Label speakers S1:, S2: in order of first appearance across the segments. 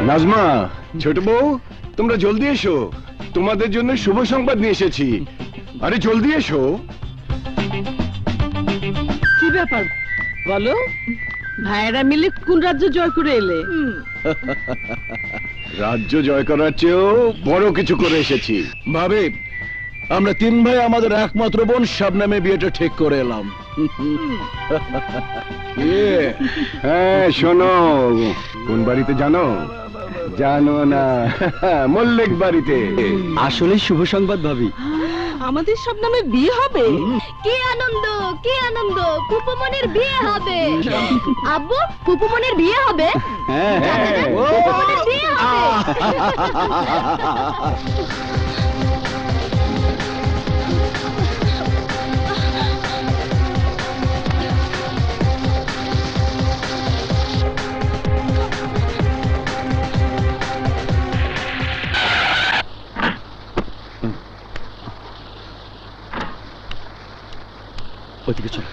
S1: নাজমা, ছোট বউ, তোমরা জলদি এসো, তোমাদের জন্য শুভ সংবাদ নিয়ে এসেছি। আরে জলদি এসো।
S2: কি ব্যাপার বলো? ভাইয়েরা মিলে কোন রাজ্য জয় করে এলে?
S1: রাজ্য জয় করার চেয়েও বড় কিছু করে এসেছি। ভাবে আমরা তিন ভাই আমাদের একমাত্র বোন শাবনামে বিয়েটা ঠিক করে এলাম। হ্যাঁ শোনো, কোন বাড়িতে জানো? জানো না? মল্লিক বাড়িতে।
S3: আসলে শুভ সংবাদ ভাবি,
S2: আমাদের সব নামে বিয়ে হবে।
S4: কি আনন্দ, কি আনন্দ! পুপুমনির বিয়ে হবে। আব্বু, পুপুমনির বিয়ে হবে।
S3: হ্যাঁ
S4: পুপুমনির বিয়ে হবে।
S3: ওইদিকে চল।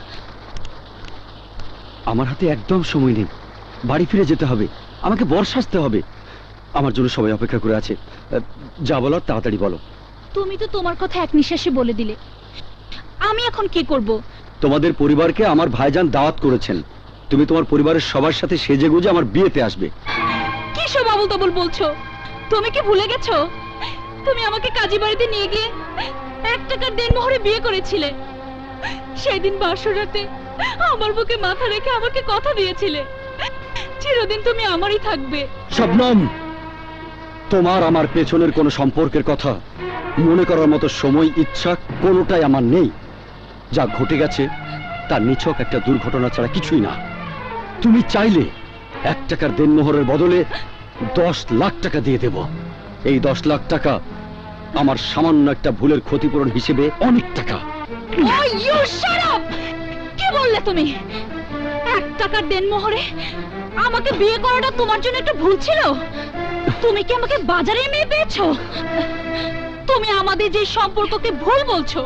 S3: আমার হাতে একদম সময় নেই, বাড়ি ফিরে যেতে হবে, আমাকে বর সাজতে হবে। আমার জন্য সবাই অপেক্ষা করে আছে। যা বলার তাড়াতাড়ি বলো।
S4: তুমি তো তোমার কথা এক নিঃশ্বাসে বলে দিলে, আমি এখন কি করব?
S3: তোমাদের পরিবারকে আমার ভাইজান দাওয়াত করেছেন, তুমি তোমার পরিবারের সবার সাথে সেজে গুজে আমার বিয়েতে আসবে।
S4: কি সব আবল তাবল বলছো? তুমি কি ভুলে গেছো তুমি আমাকে কাজী বাড়িতে নিয়ে গিয়ে 1 টাকার দেনমোহরে বিয়ে করেছিলে? সেই দিন বাসর রাতে আমার বুকে মাথা রেখে আমাকে কথা দিয়েছিলে চিরদিন তুমি আমারই থাকবে।
S3: শবনম, তোমার আমার পেছনের কোনো সম্পর্কের কথা মনে করার মতো সময়, ইচ্ছা কোনোটাই আমার নেই। যা ঘটে গেছে তার নিছক একটা দুর্ঘটনা ছাড়া কিছুই না। তুমি চাইলে 1 টাকার দেনমোহরের বদলে 10 লাখ টাকা দিয়ে দেব। এই 10 লাখ টাকা আমার সামান্য একটা ভুলের ক্ষতিপূরণ হিসেবে অনেক টাকা।
S4: Oh, you shut up! কি বললে তুমি? 1 টাকার দেনমোহরে আমাকে বিয়ে করাটা তোমার জন্য একটা ভুল ছিল? তুমি কি আমাকে বাজারে মেয়ে পেয়েছো? তুমি আমাদের যে সম্পর্ককে ভুল বলছো,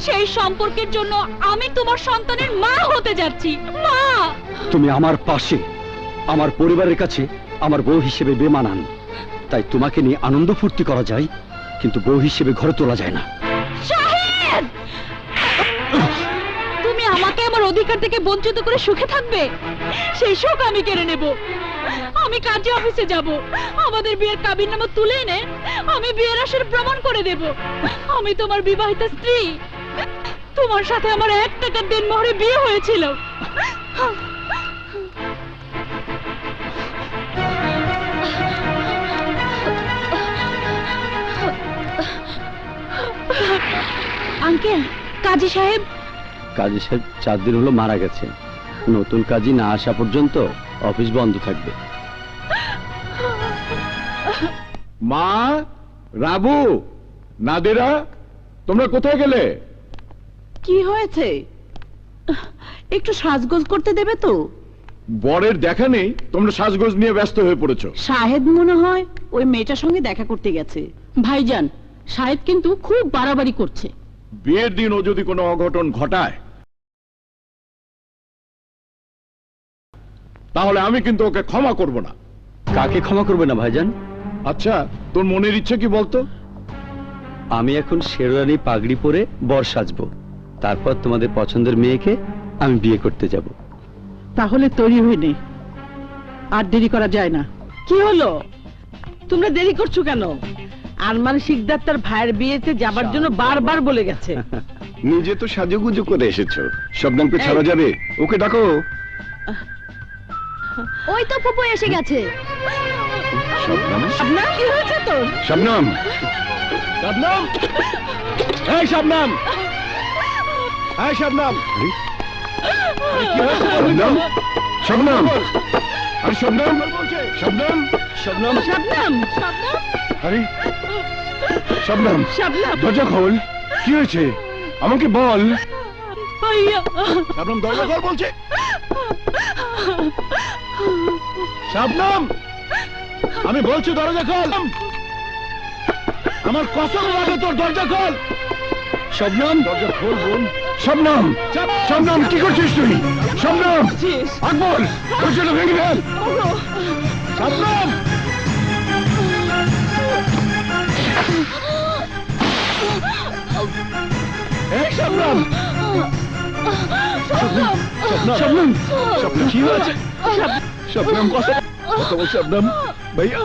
S4: সেই সম্পর্কের জন্য আমি তোমার সন্তানের মা হতে যাচ্ছি। মা!
S3: তুমি আমার পাশে, আমার পরিবারের কাছে আমার বউ হিসেবে বেমানান। তাই তোমাকে নিয়ে আনন্দ ফুর্তি করা যায়, কিন্তু বউ হিসেবে ঘরে তোলা যায় না।
S4: শাহিদ! তুমি আমাকে আমার অধিকার থেকে বঞ্চিত করে সুখে থাকবে? সেই সুখ আমি কেড়ে নেব। আমি কাজী অফিসে যাব, আমাদের বিয়ের কাবিননামা তুলে এনে আমি বিয়ের আসর প্রমাণ করে দেব আমি তোমার বিবাহিত স্ত্রী। তোমার সাথে আমার 1 টাকার দেনমোহরে বিয়ে হয়েছিল। আঙ্কেল, কাজী সাহেব।
S3: কাজী সাহেব 4 দিন হলো মারা গেছে। নতুন কাজী না আসা পর্যন্ত অফিস বন্ধ থাকবে।
S1: মা, রাবু, নাদেরা, তোমরা কোথায় গেলে?
S2: কি হয়েছে? একটু সাজগোজ করতে দেবে তো?
S1: বরের দেখা নেই, তোমরা সাজগোজ নিয়ে ব্যস্ত হয়ে পড়েছো।
S2: সাহেব মনে হয় ওই মেয়েটার সঙ্গে দেখা করতে গেছে। ভাইজান, সাহেব কিন্তু খুব বাড়াবাড়ি করছে।
S1: বিয়ের দিন ও যদি কোনো অঘটন ঘটায় তাহলে আমি কিন্তু ওকে ক্ষমা করব না।
S3: কাকে ক্ষমা করবে না ভাইজান?
S1: আচ্ছা, তোর মনের ইচ্ছে কি বলতো?
S3: আমি এখন শেরওয়ানি পাগড়ি পরে বর সাজবো, তারপর তোমাদের পছন্দের মেয়েকে আমি বিয়ে করতে যাব।
S2: তাহলে তৈরি হয়ে নে, আর দেরি করা যায় না। কি হলো, তোমরা দেরি করছো কেন? আরমান শিকদার তার ভাইয়ের বিয়েতে যাবার জন্য বারবার বলে গেছে।
S1: নিজে তো সাজুগুজু করে এসেছো, শবনমকে ছাড়া যাবে? ওকে ডাকো।
S4: ওই তো ফুপু এসে গেছে।
S1: শবনম,
S2: না, কি হয়েছে তোর?
S1: শবনম, শবনম, এই শবনম, এই শবনম, শবনম, শবনম, আরে শবনম, শবনম,
S3: শবনম,
S2: শবনম,
S1: আরে শবনম,
S2: শবনম,
S1: দরজা খোল। কি হয়েছে আমাকে বল।
S4: ভাইয়া,
S1: শবনম, দরজা খোল বলছে। শবনম, আমি বলছি দরজা খোল। আমার কসম লাগে তোর দরজা খোল। শবনম, দরজা খোল বোন। শবনম, শবনম, কি করছিস তুই? শবনম, আকবর, দরজাটা ভেঙে ফেল। শবনম, এই শবনম! শবনম! শবনম, কি হয়েছে? শবনম, কথা বল শবনম। ভাইয়া,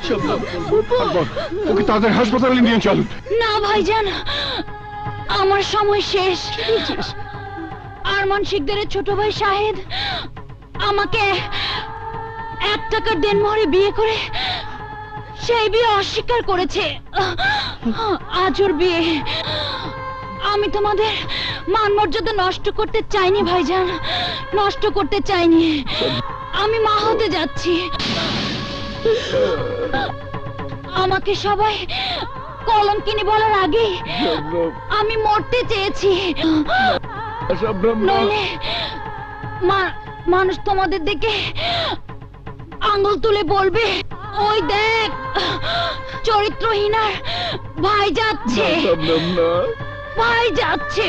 S1: শবনম, ওকে তাদের হাসপাতালে নিয়ে চল।
S4: না ভাইজান, আমার সময় শেষ। আরমান শিকদারের ছোট ভাই শাহেদ আমাকে 1 টাকার দেনমোহরে বিয়ে করে সেই বিয়ে অস্বীকার করেছে। আজ ওর বিয়ে। আমি তোমাদের মান মর্যাদা নষ্ট করতে চাইনি ভাইজান, নষ্ট করতে চাইনি। আমি মা হতে যাচ্ছি। আমাকে সবাই কলঙ্কিনী বলার আগেই আমি মরতে চেয়েছি। নইলে মানুষ তোমাদের দেখে আঙ্গুল তুলে বলবে, ওই দেখ চরিত্রহীনার ভাই যাচ্ছে, ভাই যাচ্ছে।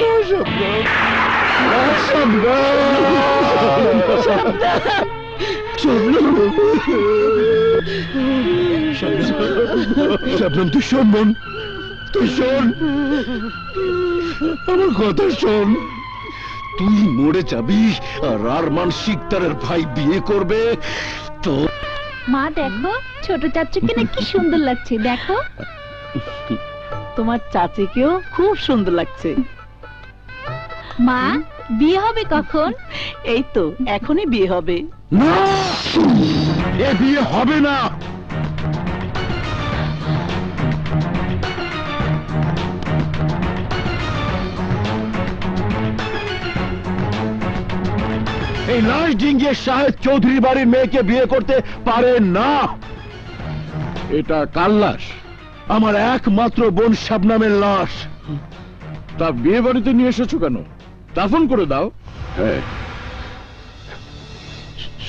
S1: শবনম, তুই শোন বোন, তুই শোন, আমার কথা শোন। তুই মরে যাবি আর আরমান শিকদারের ভাই বিয়ে করবে। তো
S4: মা দেখো, ছোট চাচুকে না কি সুন্দর লাগছে, দেখো।
S2: তোমার চাচিকেও খুব সুন্দর লাগছে।
S4: মা, বিয়ে হবে কখন?
S2: এই তো এখনই বিয়ে হবে।
S1: না, এ বিয়ে হবে না। এই লাশ ডিঙ্গিয়ে শাহেদ চৌধুরী বাড়ির মেয়েকে বিয়ে করতে পারে না। এটা কার লাশ? আমার একমাত্র বোন শাবনামের লাশ। তা বিয়ে বাড়িতে নিয়ে এসেছো কেন? দাফন করে দাও। হ্যাঁ,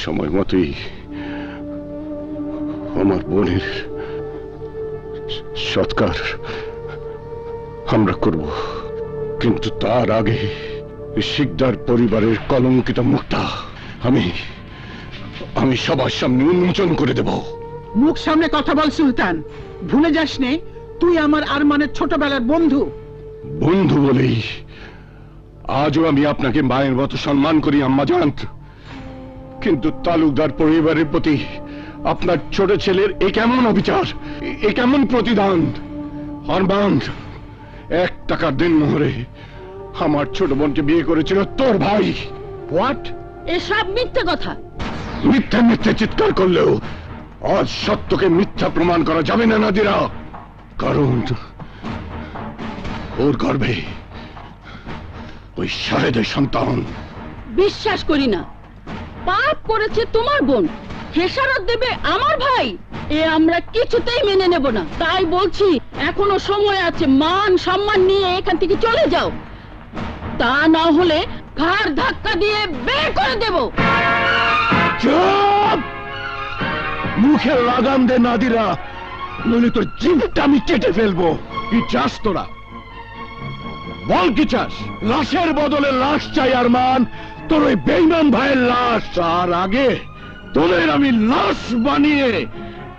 S1: সময় মতোই আমার বোনের সৎকার আমরা করব, কিন্তু তার আগে শিকদার পরিবারের কলঙ্কিত মুখটা আমি সবার সামনে উন্মোচন করে দেব।
S2: মুখ সামনে কথা বল সুলতান, ভুলে যাস নে তুই আমার আরমানের ছোটবেলার বন্ধু।
S1: বন্ধু বলেই আজও আমি আপনাকে মায়ের মতো সম্মান করি আম্মাজান, কিন্তু তালুকদার পরিবারের প্রতি আপনার ছোট ছেলের এ কেমন অবিচার, এ কেমন প্রতিদান? আরমান 1 টাকার দেনমোহরে আমার ছোট বোনকে বিয়ে করেছিল তোর ভাই। হোয়াট?
S2: এসব মিথ্যে কথা।
S1: মিথ্যা মিথ্যে চিৎকার করলেও আজ সত্যকে মিথ্যা প্রমাণ করা যাবে না নাদিরা, কারণ ওর গর্ভে ওই শাহেদের সন্তান।
S2: বিশ্বাস করি না, পাপ করেছে তোমার বোন, খেসারত দেবে আমার ভাই, এ আমরা কিছুতেই মেনে নেব না। তাই বলছি এখনো সময় আছে, মান সম্মান নিয়ে এখান থেকে চলে যাও, তা না হলে ঘাড় ধাক্কা দিয়ে বের করে দেব।
S1: চুপ! মুখে লাগাম দে নাদিরা, নইলে তোর জিভটা আমি কেটে ফেলবো। কি চাস তোরা? বল কি চাস? লাশের বদলে লাশ চাই আরমান, তোর ওই বেঈমান ভাইয়ের লাশ। তার আগে তোদের আমি লাশ বানিয়ে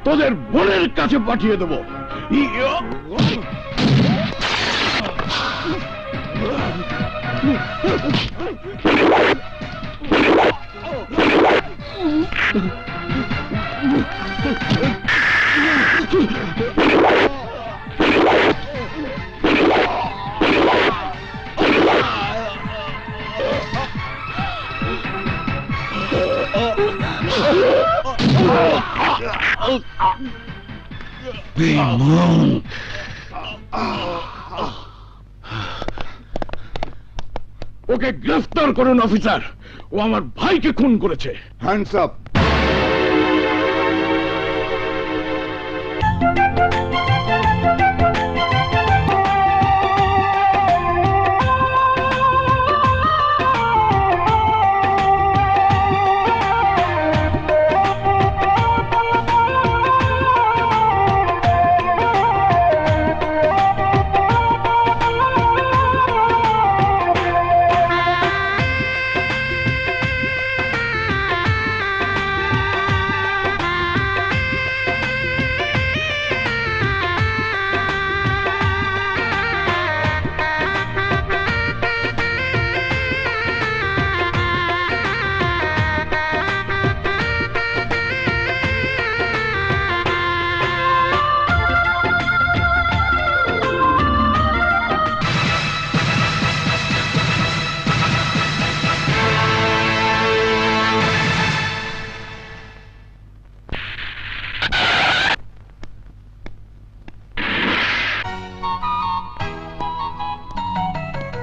S1: তোদের বোনের কাছে পাঠিয়ে দেবো। বেঈমান! ওকে গ্রেফতার করুন অফিসার, ও আমার ভাইকে খুন করেছে। Hands up!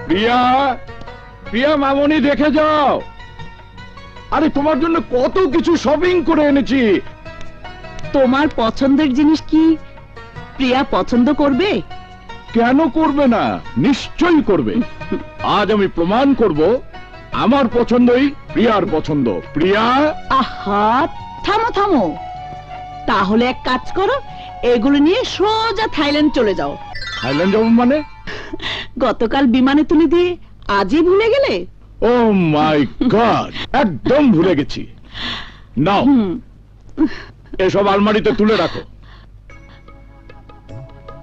S1: প্রিয়া, প্রিয়া মামনি দেখে যাও। আরে তোমার জন্য কত কিছু শপিং করে এনেছি।
S2: তোমার পছন্দের জিনিস কি প্রিয়া পছন্দ করবে?
S1: কেন করবে না, নিশ্চয়ই করবে। আজ আমি প্রমাণ করব আমার পছন্দই প্রিয়ার পছন্দ। প্রিয়া,
S2: আহা, থামো থামো। তাহলে এক কাজ করো, এগুলো নিয়ে সোজা থাইল্যান্ড চলে যাও।
S1: থাইল্যান্ড যাবো মানে?
S2: গতকাল বিমানে তুলে দিয়ে আজই ভুলে গেলে?
S1: ও মাই গড, একদম ভুলে গেছি। নাও, এসব আলমারিতে তুলে রাখো।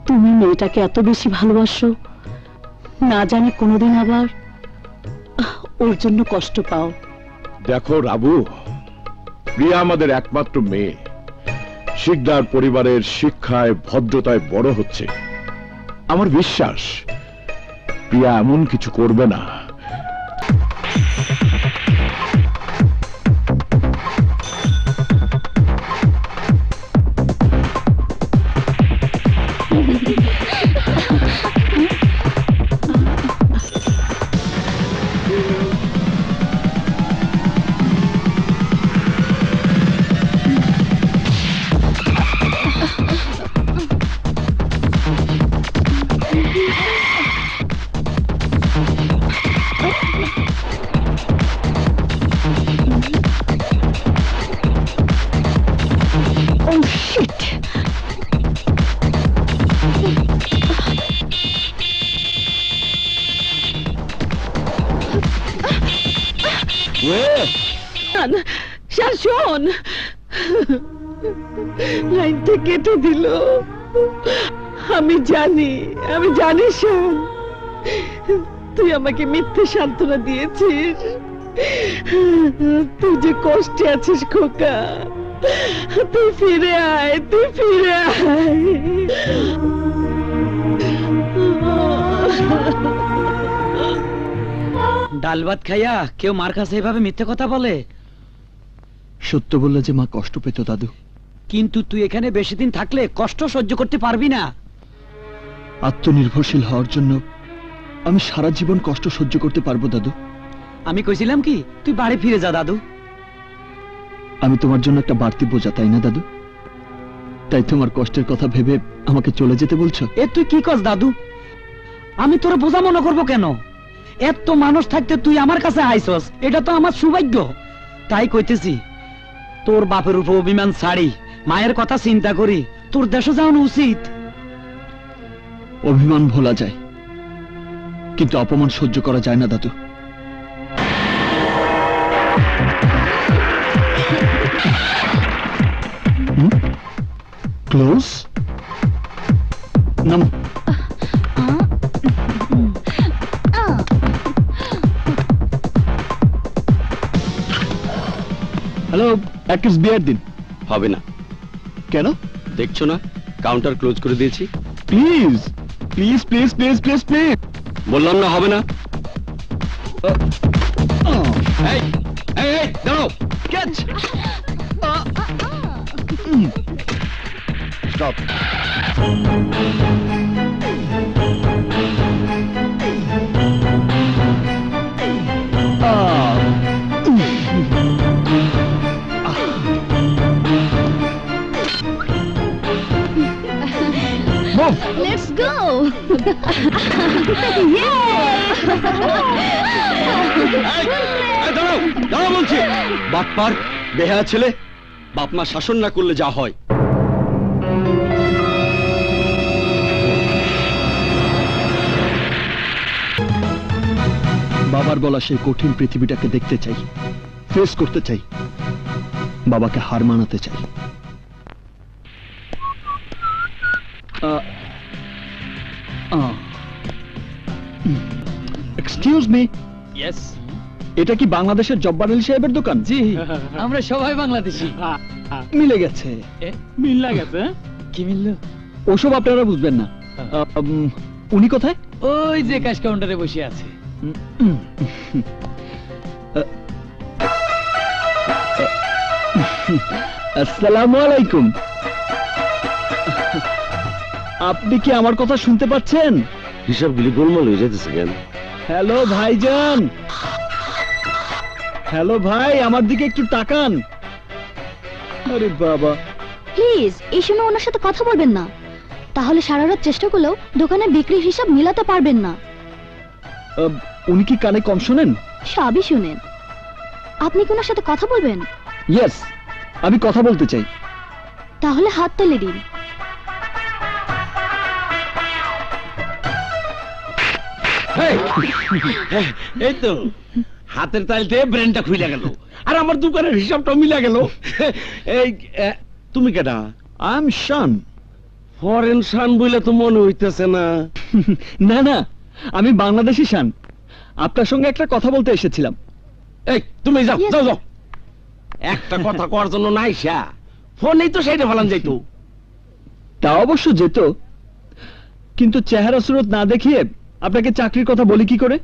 S2: তুমি মেয়েটাকে এত বেশি ভালোবাসো, না জানি কোনোদিন আবার ওর জন্য কষ্ট পাও।
S1: দেখো রাবু, প্রিয়া আমাদের একমাত্র মেয়ে। শিকদার পরিবারের শিক্ষায় ভদ্রতায় বড় হচ্ছে। আমার বিশ্বাস প্রিয়া এমন কিছু করবে না।
S2: Oh shit! শাসন লাইনটা কেটে দিল। আমি জানি শান, তুই আমাকে মিথ্যে সান্ত্বনা দিয়েছিস। তুই যে কষ্টে আছিস খোকা, তুই ফিরে আয়, তুই ফিরে আয়।
S5: ডাল ভাত খাইয়া কেউ মার কাছে এভাবে মিথ্যে কথা বলে?
S3: সত্য বললে যে মা কষ্ট পেত দাদু।
S5: কিন্তু তুই এখানে বেশি দিন থাকলে কষ্ট সহ্য করতে পারবি না।
S3: আত্মনির্ভরশীল হওয়ার জন্য আমি সারা জীবন কষ্ট সহ্য করতে পারবো দাদু।
S5: আমি কইছিলাম কি তুই বাড়ি ফিরে যা দাদু।
S3: আমি তোমার জন্য একটা বাড়তি বোঝা, তাই না দাদু? তাই তোমার কষ্টের কথা ভেবে আমাকে চলে যেতে বলছো?
S5: এ তুই কি কস দাদু? আমি তোর বোঝা মনে করবো কেন? এত মানুষ থাকতে তুই আমার কাছে আইসস, এটা তো আমার সৌভাগ্য। তাই কইতেছি, তোর বাপের উপর অভিমান ছাড়ি মায়ের কথা চিন্তা করি তোর দেশে যাওয়ানো উচিত।
S3: অভিমান ভোলা যায়, কিন্তু অপমান সহ্য করা যায় না দাদু। ক্লোজ নাম। হ্যালো, এক কিস বিয়ার দিন।
S6: হবে না।
S3: কেন?
S6: দেখছো না কাউন্টার ক্লোজ করে দিয়েছি।
S3: Please please please please please please.
S6: বললাম না হবে না। এই এই এই দাঁড়াও।
S3: ক্যাচ। স্টপ।
S4: Let's go!
S6: দাঁড়াও দাঁড়াও বলছি। বাটপার বেহায়া ছেলে, বাপ মা শাসন না করলে যা হয়।
S3: বাবার বলা সেই কঠিন পৃথিবীটাকে দেখতে চাই, ফেস করতে চাই, বাবাকে হার মানাতে চাই। এক্সকিউজ মি,
S5: ইয়েস,
S3: এটা কি বাংলাদেশের জব্বার আলী সাহেবের দোকান?
S5: জি আমরা সবাই বাংলাদেশি।
S3: মিলে গেছে।
S5: মিল গেছে? কি মিলল?
S3: ওসব আপনারা বুঝবেন না। উনি কোথায়?
S5: ওই যে ক্যাশ কাউন্টারে বসে আছে।
S3: আসসালামু আলাইকুম। আপনি কি আমার কথা শুনতে পাচ্ছেন?
S6: হিসাবগুলি গোলমাল হয়ে যেতেছে কেন?
S5: হ্যালো ভাইজান, হ্যালো ভাই, আমার দিকে একটু তাকান। আরে বাবা,
S4: প্লিজ এই সময় ওনার সাথে কথা বলবেন না, তাহলে সারা রাত চেষ্টা করলেও দোকানে বিক্রির হিসাব মিলাতে পারবেন না।
S5: উনি কি কানে কম শোনেন?
S4: সবই শুনেন। আপনি কি ওনার সাথে কথা বলবেন?
S5: ইয়েস, আমি কথা বলতে চাই।
S4: তাহলে হাত তালে দিন।
S7: এই তো হাতের তালতে ব্রেনটা খুইলা গেল, আর আমার দোকানের হিসাবটা মিলা গেল। এই তুমি কেডা?
S5: I am Shan.
S7: Foreign Shan বইলে তো মনে হইতেছে না।
S5: না না, আমি বাংলাদেশি শান। আপনার সঙ্গে একটা কথা বলতে এসেছিলাম।
S7: এই তুমি যাও
S4: Yes,
S7: যাও
S4: sir.
S7: যাও, একটা কথা করার জন্য নাইসা ফোনেই তো সেইটা ফেলান যাইতো।
S5: তা অবশ্য যেত, কিন্তু চেহারা সুরত না দেখিয়ে আপনাকে চাকরির কথা বলি কি করে?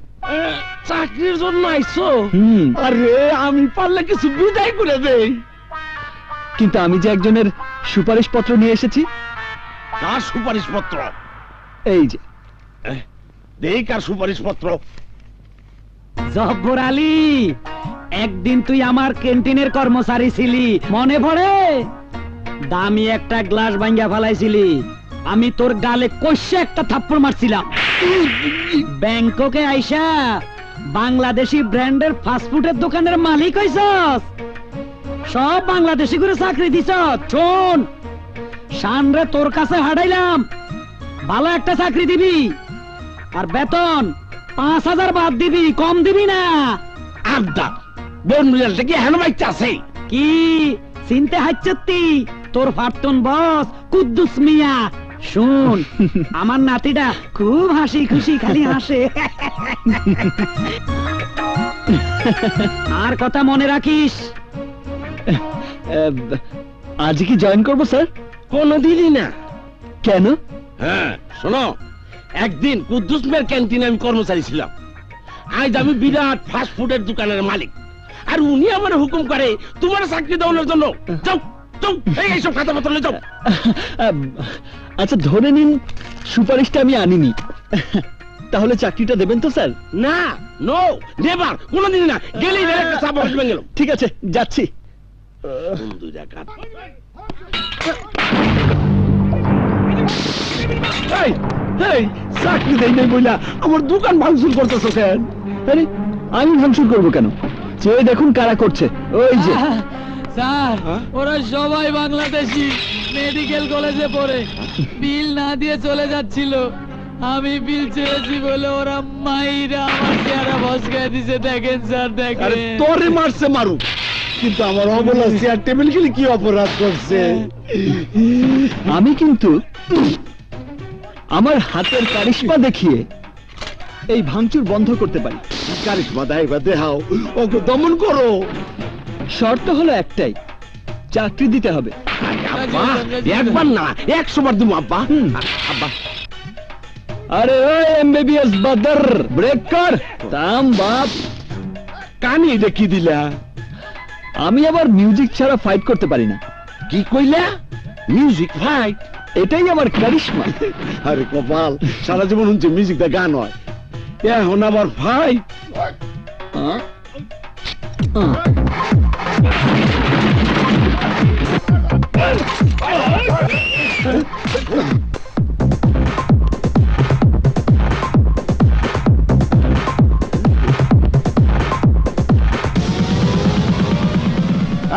S7: চাকরির জন্য আইছো?
S5: হুম,
S7: আরে আমি পারলে কিছু বিদায় করে দেই।
S5: কিন্তু আমি যে একজনের সুপারিশ পত্র নিয়ে এসেছি।
S7: কার সুপারিশ পত্র?
S5: এই যে
S7: দেই কার সুপারিশ পত্র।
S5: জব্বর আলী, একদিন তুই আমার ক্যান্টিনের কর্মচারী ছিলি, মনে পড়ে? দামি একটা গ্লাস ভাঙ্গা ফেলাইছিলি, আমি তোর গালে কষে একটা থাপ্পড় মারছিলাম। ব্যাংককে আইসা বাংলাদেশি ব্র্যান্ডের ফাস্টফুডের দোকানের মালিক হইছস, সব বাংলাদেশি করে চাকরি দিছ। শোন, শানরে তোর কাছে হারাইলাম, ভালো একটা চাকরি দিবি, আর বেতন 5,000 বাদ দিবি, কম দিবি না।
S7: আড্ডা বোন মিলালটা কি হেন বাইতে আছে?
S5: কি চিনতে হাচ্ছতি? তোর ফারতুন বস কুদ্দুস মিয়া। শুন, আমার নাতিটা খুব হাসি খুশি খালি হাসে। আর কথা মনে রাখিস। আজ কি জয়েন করবো স্যার?
S7: কোনদিনই না।
S5: কেন?
S7: হ্যাঁ শোনো, একদিন কুদ্দুস মেয়ের ক্যান্টিনে আমি কর্মচারী ছিলাম, আজ আমি বিরাট ফাস্ট ফুডের দোকানের মালিক, আর উনি আমার হুকুম করে তোমার চাকরি দেওয়ার জন্য। যাও যাও, এইসব খাতাপত্র নিয়ে যাও।
S5: আচ্ছা ধরে নিন সুপারিশটা আমি আনিনি, তাহলে চাকরিটা দেবেন তো স্যার?
S7: না, নো, নেভার, কোনদিনই না। গেলেই একটা চাপ আসবে গেল।
S5: ঠিক আছে, যাচ্ছি।
S7: বন্ধুরা কাট।
S5: চাকরি দেই নাই বইলা আমার দোকান ভাঙচুর করতেছো কেন? আরে আমি ভাঙচুর করবো কেন? চেয়ে দেখুন কারা করছে। ওই যে
S8: স্যার, ওরা সবাই বাংলাদেশি, মেডিকেল কলেজে পড়ে, বিল না দিয়ে চলে যাচ্ছিল। আমি বিল চেয়েছি বলে ওরা মাইরা আমার চেহারা ভসকায় দিছে। দেখেন স্যার,
S7: আরে
S8: দেখেন।
S7: তোরে মারছে মারুক, কিন্তু আমার অবলা চেয়ার টেবিল খেলে কি অপরাধ করছে?
S5: আমি কিন্তু আমার হাতের কারিশমা দেখিয়ে এই ভাঙচুর বন্ধ করতে পারি।
S7: কারিশমা দাইবা দেখাও, ওকে দমন করো।
S5: শর্ত হলো একটাই, চাকরি দিতে হবে।
S7: আব্বা, একবার না 100 বার দিব আব্বা। আব্বা
S5: আরে ওই এমবিবিএস বাদর, ব্রেক কর। তাম বাপ,
S7: কানি এটা কি দিলা?
S5: আমি আবার মিউজিক ছাড়া ফাইট করতে পারি না।
S7: কি কইলা? Music fight?
S5: এটাই আমার কারিশমা।
S7: আরে কপাল, সারা জীবন শুনছি মিউজিক দা গান হয়, এখন আবার ফাইট?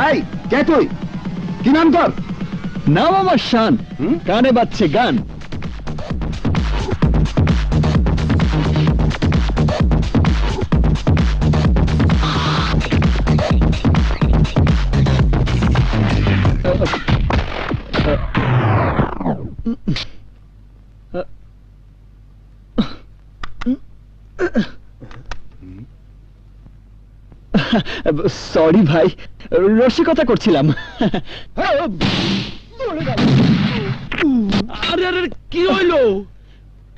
S1: এই কে তুই? কি নাম তোর?
S5: নাম আমার শান, কানে বাজছে গান। সরি ভাই, রসিকতা করছিলাম।
S7: আরে আরে কি হইলো?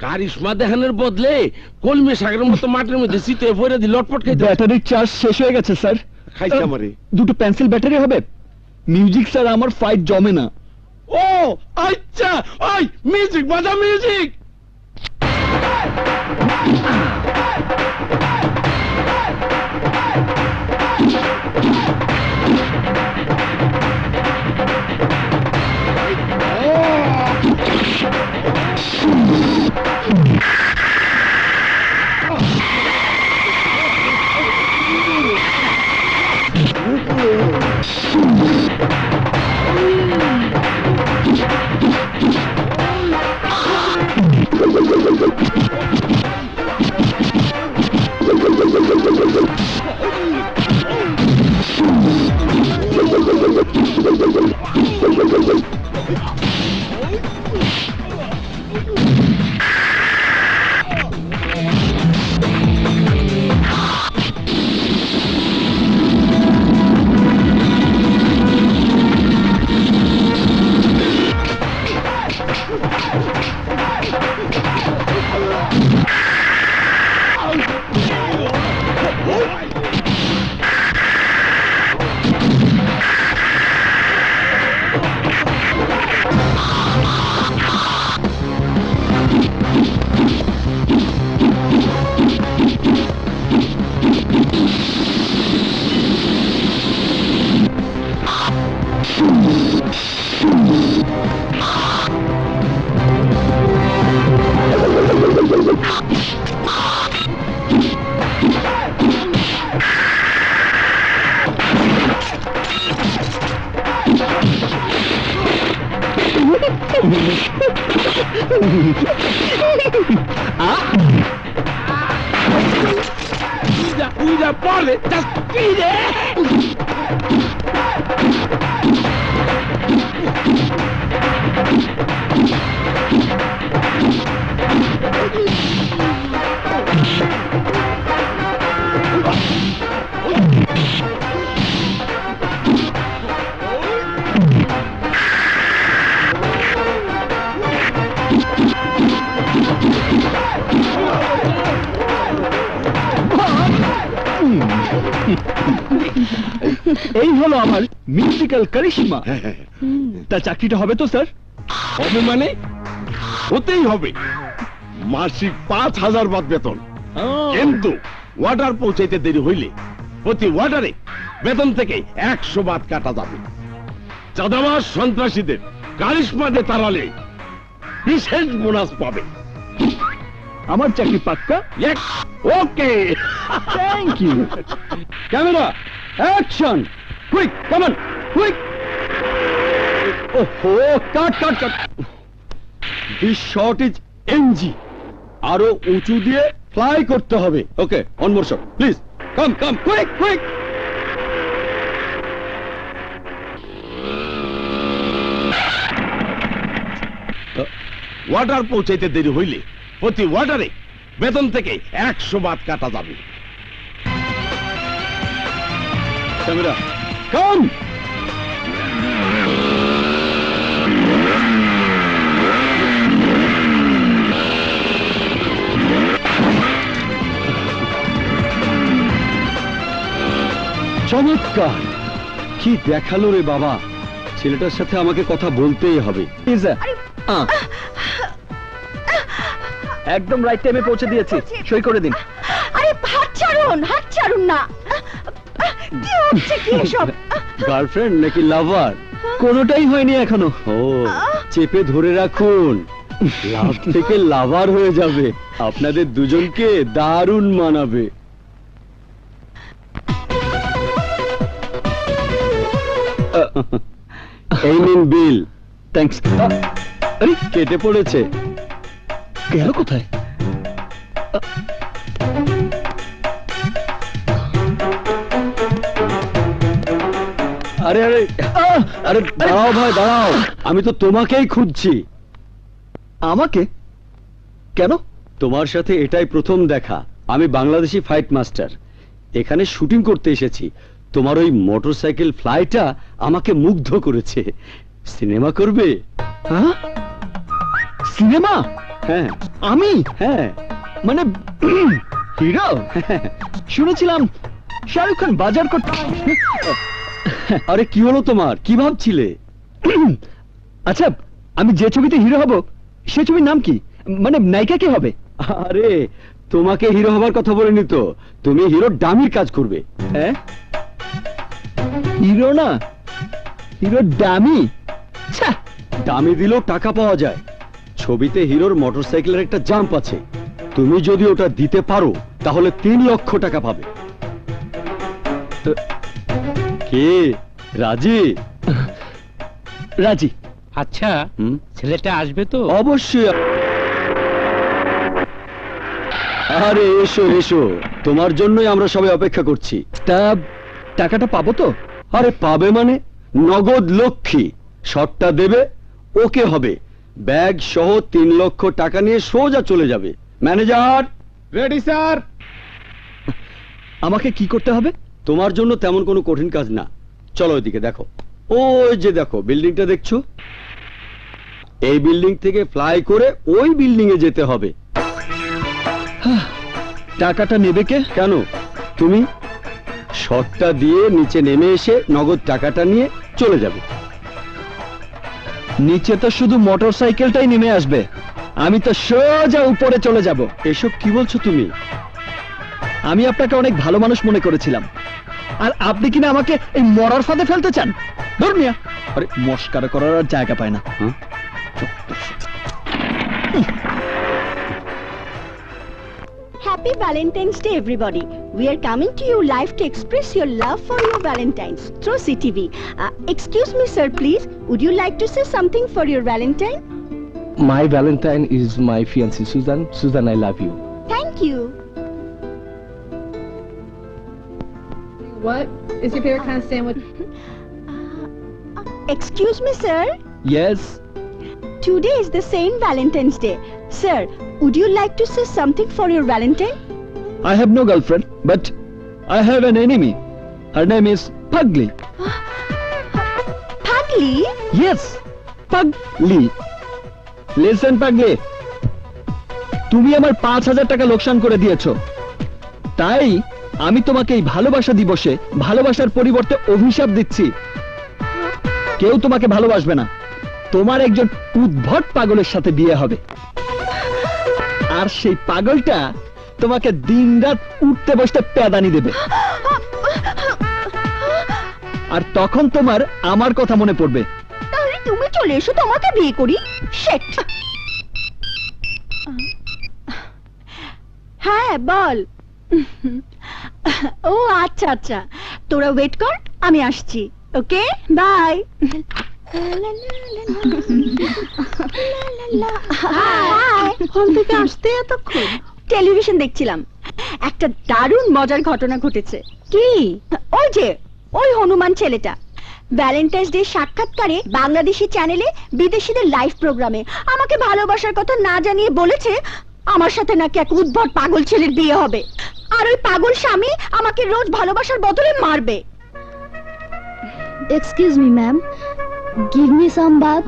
S7: কারিশমা দেখানোর বদলে কলমে শাকের মতো মাটির মধ্যে শীতে ভরে দি লটপট খাইতে।
S5: ব্যাটারির চার্জ শেষ হয়ে গেছে স্যার।
S7: খাইছে আমারে।
S5: দুটো পেন্সিল ব্যাটারি হবে? মিউজিক স্যার আমার ফাইট জমে না।
S7: ও আচ্ছা, ওই মিউজিক বাজা, মিউজিক। উইজা পড়ে জাস্ট ফিরে
S3: এই হলো আমার মিউজিক্যাল কারিশমা। তা চাকরিটা হবে তো স্যার?
S7: হবে মানে হতেই হবে, মাসিক 5,000 বাদ বেতন। কিন্তু ওয়াটার পৌঁছাইতে দেরি হইলে প্রতি ওয়াটারে বেতন থেকে 100 বাদ কাটা যাবে। চাঁদাবাজ সন্ত্রাসীদের কারিশমাতে তাড়ালে বিশেষ বোনাস পাবে।
S3: আমার চাকরি পাক্কা।
S7: Okay,
S3: thank you. Camera action, quick come on quick. ওহো, cut cut cut. This shot is NG. আরো উঁচু দিয়ে ফ্লাই করতে হবে। Okay, one more shot please. Come come quick quick.
S7: Water পৌঁছাইতে দেরি হইলে প্রতি ওয়াটারে বেতন থেকে 100 বাদ কাটা যাবে।
S3: ক্যামেরা কাম। চমৎকার, কি দেখালো রে বাবা। ছেলেটার সাথে আমাকে কথা বলতেই হবে। একদম রাইট টাইমে পৌঁছে দিয়েছি, সই করে দিন।
S4: আরে হাত ছাড়ুন না। কি হচ্ছে কি এসব?
S3: গার্লফ্রেন্ড নাকি লাভার? কোনোটাই হয়নি এখনো। ও, চেপে ধরে রাখুন, লাভ থেকে লাভার হয়ে যাবে। আপনাদের দুজনকে দারুণ মানাবে। এই নিন বিল। থ্যাঙ্কস। আরে কেটে পড়েছে। গেল কোথায়? আরে আরে আরে দাঁড়াও ভাই দাঁড়াও, আমি তো তোমাকেই খুঁজছি। আমাকে কেন? তোমার সাথে এটাই প্রথম দেখা। আমি বাংলাদেশি ফাইট মাস্টার, এখানে শুটিং করতে এসেছি। তোমার ওই মোটরসাইকেল ফ্লাইটা আমাকে মুগ্ধ করেছে। সিনেমা করবে? হ্যাঁ, সিনেমা? হ্যাঁ। আমি? হ্যাঁ, মানে হিরো। শুনেছিলাম শাহরুখ খান বাজার করতে। আরে কি হলো তোমার, কি ভাবছিলে? আচ্ছা, আমি যে ছবিতে হিরো হব সে ছবির নাম কি? মানে নায়িকা কে হবে? আরে তোমাকে হিরো হবার কথা বলিনি তো, তুমি হিরো ডামির কাজ করবে। হ্যাঁ, হিরো না, হিরো ডামি। ডামি দিলেও টাকা পাওয়া যায়। ছবিতে হিরোর মোটরসাইকেলের একটা জাম্প আছে, তুমি যদি ওটা দিতে পারো তাহলে 3 লক্ষ টাকা পাবে। কে রাজি? রাজি।
S8: আচ্ছা, ছেলেটা আসবে তো?
S3: অবশ্যই। আরে এসো এসো, তোমার জন্যই আমরা সবাই অপেক্ষা করছি। তা টাকাটা পাবো তো? আরে পাবে মানে নগদ লক্ষ্মী। শটটা দেবে, ওকে হবে, ব্যাগ সহ 3 লক্ষ টাকা নিয়ে সোজা চলে যাবে। Manager ready sir. আমাকে কি করতে হবে? তোমার জন্য তেমন কোনো কঠিন কাজ না। চলো ওইদিকে দেখো, ওই যে দেখো বিল্ডিংটা দেখছো, এই বিল্ডিং থেকে ফ্লাই করে ওই বিল্ডিং এ যেতে হবে। টাকাটা নেবে কে? কেন তুমি? শটটা দিয়ে নিচে নেমে এসে নগদ টাকাটা নিয়ে চলে যাবে। নিচে তো শুধু মোটরসাইকেলটাই নেমে আসবে, আমি তো সোজা উপরে চলে যাব। এসব কি বলছো তুমি? আমি আপনাকে অনেক ভালো মানুষ মনে করেছিলাম, আর আপনি কিনা আমাকে এই মরার ফাঁদে ফেলতে চান। ধর্মিয়া, আরে মস্কারা করার আর জায়গা পায় না।
S9: Happy Valentine's Day, everybody. We are coming to you live to express your love for your Valentines through CTV. Excuse me, sir, please. Would you like to say something for your Valentine?
S7: My Valentine is my fiancée Susan. Susan, I love you.
S9: Thank you.
S10: What is your favorite kind of sandwich?
S9: Excuse me, sir.
S3: Yes.
S9: Today is the Saint Valentine's Day. Sir, would you like to say something for your Valentine?
S3: I have no girlfriend, but I have an enemy. Her name is Pugly.
S9: Pugly?
S3: Yes, Pugly. Listen, Pugly. তুমি আমার 5,000 টাকা লোকসান করে দিয়েছো, তাই আমি তোমাকে এই ভালোবাসা দিবসে ভালোবাসার পরিবর্তে অভিশাপ দিচ্ছি। কেউ তোমাকে ভালোবাসবে না, তোমার একজন উদ্ভট পাগলের সাথে বিয়ে হবে, আর সেই পাগলটা তোমাকে দিনরাত উঠতে বসতে প্যাদানি দেবে, আর তখন তোমার আমার কথা মনে পড়বে।
S9: তাহলে তুমি চলে এসো, তোমাকে বিয়ে করি। শেট। হ্যাঁ বল। ও আচ্ছা আচ্ছা, তোরা ওয়েট কর, আমি আসছি। ওকে, বাই। হল থেকে আসতে এতক্ষণ? টেলিভিশন দেখছিলাম, একটা দারুণ মজার ঘটনা ঘটেছে। কি? ওই যে ওই হনুমান ছেলেটা ভ্যালেন্টাইন্স ডে সাক্ষাৎকারে বাংলাদেশি চ্যানেলে বিদেশিদের লাইভ প্রোগ্রামে আমাকে ভালোবাসার কথা না জানিয়ে বলেছে আমার সাথে নাকি এক উদ্ভট পাগল ছেলের বিয়ে হবে, আর ওই পাগল স্বামী আমাকে রোজ ভালোবাসার বদলে মারবে।
S4: Excuse me ma'am, give me some bath.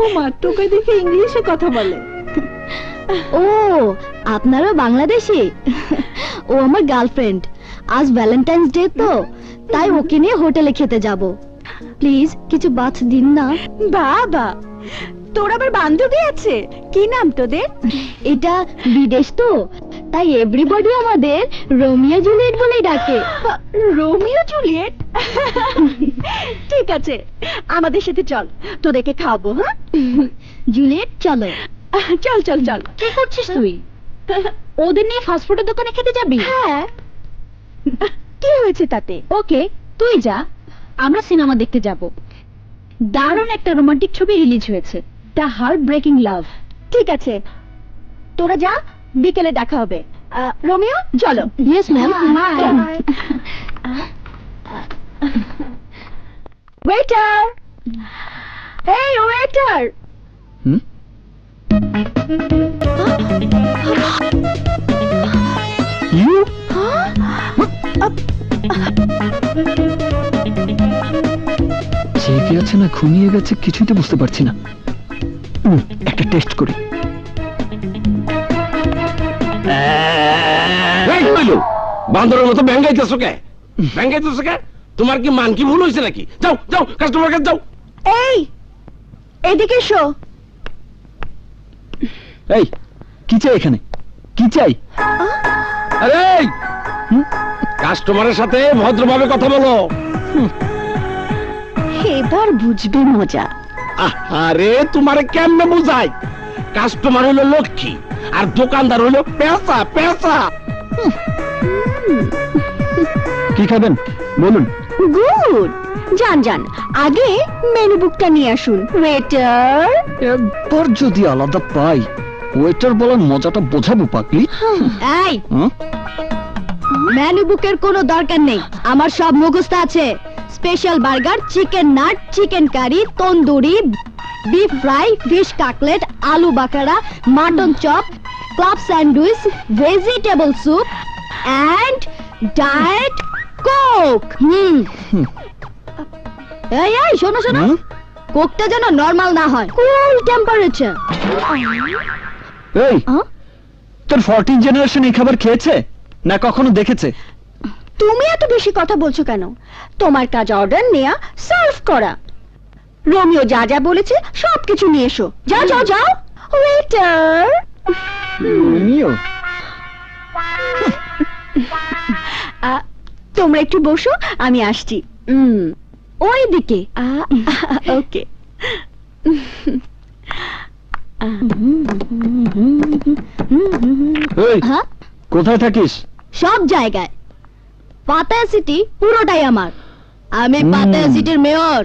S9: ও মা, তোকে দেখে ইংলিশে কথা বলে।
S4: ও, আপনারা বাংলাদেশি? ও আমার গার্লফ্রেন্ড, আজ ভ্যালেন্টাইন্স ডে তো, তাই ওকে নিয়ে হোটেলে খেতে যাব। প্লিজ কিছু বাথ দিন না।
S9: বাবা, তোর আবার বান্ধবী আছে? কি নাম তোদের?
S4: এটা বিদেশ তো, তাই এভরিবডি আমাদের রোমিও জুলিয়েট বলেই ডাকে।
S9: Romeo Juliet? ঠিক আছে, আমাদের সাথে চল, তোদেরকে খাওয়াবো। হ্যাঁ
S4: জুলিয়েট চলো।
S9: চল চল চল।
S4: কি করছিস তুই? ওদের নিয়ে ফাস্টফুডের দোকানে খেতে যাবি?
S9: হ্যাঁ, কি হয়েছে তাতে?
S4: ওকে, তুই যা, আমরা সিনেমা দেখতে যাব। দারুণ একটা রোমান্টিক ছবি রিলিজ হয়েছে, দ্য হার্ট ব্রেকিং লাভ।
S9: ঠিক আছে, তোরা যা, বিকেলে দেখা হবে। রোমিও চলো।
S4: Yes ma'am.
S9: ওয়েটার, এই ওয়েটার।
S3: ইউ জেগে আছে না ঘুমিয়ে গেছে কিছুই তো বুঝতে পারছি না। একটা টেস্ট করি।
S7: বান্দরের মতো ব্যাঙ্গাইতেছো কে? ব্যাঙ্গাইতেছো কে? তোমার কি মান কি ভুল হয়েছে নাকি? যাও যাও, কাস্টমার কাছে যাও।
S9: এই, এদিকে এসো।
S3: এই, কি চাই এখানে? কি চাই?
S7: আরে কাস্টমারের সাথে ভদ্রভাবে কথা বলো।
S9: এবার বুঝবে মজা।
S7: আরে তোমারে কেমনে বুঝাই? কাস্টমার হলো লক্ষ্মী আর দোকানদার হলো পেঁচা পেঁচা।
S3: কি খাবেন বলুন?
S9: গুড, যান যান, আগে মেনু বুকটা নিয়ে আসুন। ওয়েটার।
S3: একবার যদি আলাদা পাই, ওয়েটার বলার মজাটা বোঝাবো পাগলি।
S4: এই, মেনু বুকের কোনো দরকার নেই, আমার সব মুখস্থ আছে। Special burger, chicken nut, chicken curry, tandoori, beef fry, fish cutlet, আলু বাকারা, mutton chop, club sandwich, vegetable soup and diet Coke. এই এই, শোনো শোনো, কোকটা যেন নরমাল না হয়, কুল টেম্পারেচার।
S3: এই, তোর 14 জেনারেশন এই খাবার খেয়েছে না কখনো দেখেছে?
S9: তুমি এত বেশি কথা বলছো কেন? তোমার কাজ অর্ডার নেয়া, সার্ভ করা। রোমিও যা যা বলেছে সবকিছু নিয়ে এসো। যাও যাও যাও। ওয়েটার।
S3: রোমিও,
S9: তোমরা একটু বসো, আমি আসছি।
S4: ওই দিকে।
S9: ওকে।
S3: এই,
S4: হ্যাঁ,
S3: কোথায় থাকিস?
S4: সব জায়গায়। পাতায়া সিটি পুরোটাই আমার, আমি পাতায়া সিটির মেয়র।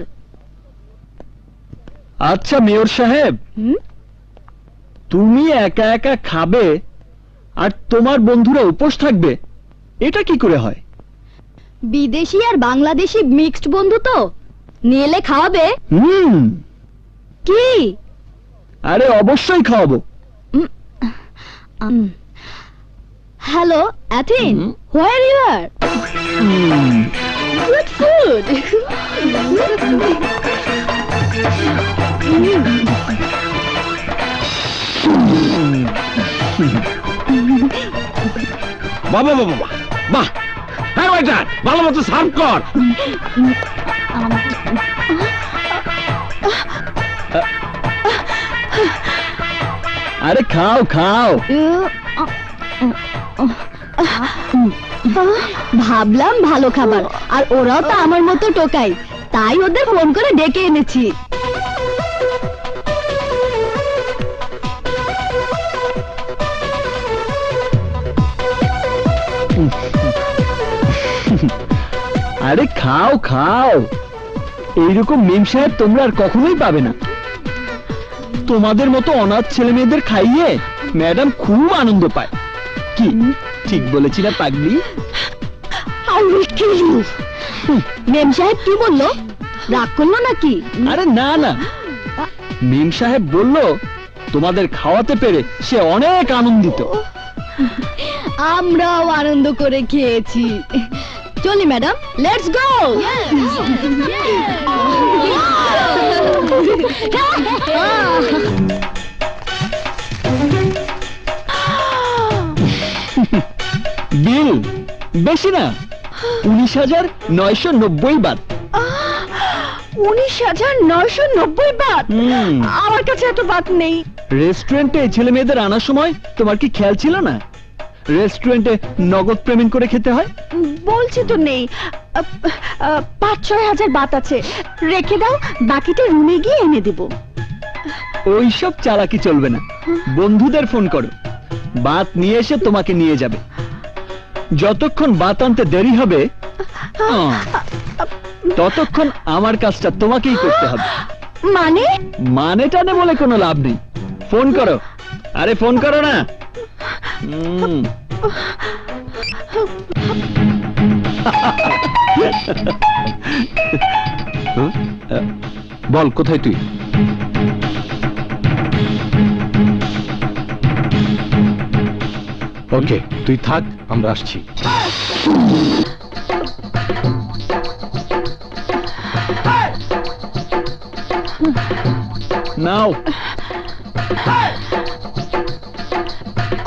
S3: আচ্ছা মেয়র সাহেব, তুমি একা একা খাবে আর তোমার বন্ধুরা উপোস থাকবে, এটা কি করে হয়?
S9: বিদেশি আর বাংলাদেশি মিক্সড বন্ধু তো, নিয়ে এলে খাওয়াবে কি?
S3: আরে অবশ্যই খাওয়াবো।
S9: হ্যালো অ্যাথিন, where you are? Good food.
S7: বাবা বাবা বাহ বাহ, হ্যাঁ ওয়েটার ভালো মতো সার্ভ কর।
S3: আরে খাও খাও।
S9: ভাবলাম ভালো খাবার, আর ওরাও তো আমার মতো টোকাই, তাই ওদের ফোন করে ডেকে এনেছি।
S3: আরে খাও খাও, এইরকম মেম সাহেব তোমরা আর কখনোই পাবে না। তোমাদের মতো অনাথ ছেলে মেয়েদের খাইয়ে ম্যাডাম খুব আনন্দ পায়। কি ঠিক বলেছি না পাগলি?
S9: I will kill you. মেম সাহেব কি বললো? রাগ করলো নাকি?
S3: আরে না না, মেম সাহেব বলল তোমাদের খাওয়াতে পেরে সে অনেক আনন্দিত।
S9: আমরাও আনন্দ করে খেয়েছি। চলি ম্যাডাম, লেটস গো।
S3: বিল বেশি না, 19,990 বাদ।
S9: 19,990 বাত?
S3: হুম।
S9: আমার কাছে এত বাত নেই।
S3: রেস্টুরেন্টে ছেলে মেয়েদের আনার সময় তোমার কি খেয়াল ছিল না? রেস্টুরেন্টে নগদ পেমেন্ট করে খেতে হয়।
S9: বলছি তো নেই। 5-6 হাজার বাত আছে, রেখে দাও, বাকিটা রুমে গিয়ে এনে দেব।
S3: ওইসব চালাকি চলবে না, বন্ধুদের ফোন করো, বাত নিয়ে এসে তোমাকে নিয়ে যাবে। যতক্ষণ বাত আনতে দেরি হবে ততক্ষণ আমার কাজটা তোমাকেই করতে হবে।
S9: মানে?
S3: মানে টানে বলে কোনো লাভ নেই, ফোন করো। আরে ফোন করো না। বল কোথায় তুই?
S1: ওকে, তুই থাক, আমরা আসছি।
S3: নাও।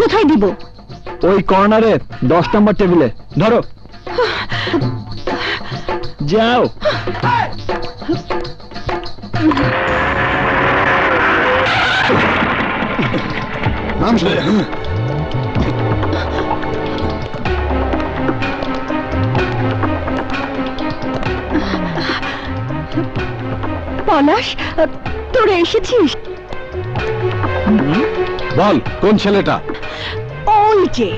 S9: কোথায় দিব?
S3: ওই কর্নারে 10 নম্বর টেবিলে ধরো। যাও।
S9: পলাশ, তোরা এসেছিস?
S1: বল কোন ছেলেটা?
S9: ওই যে।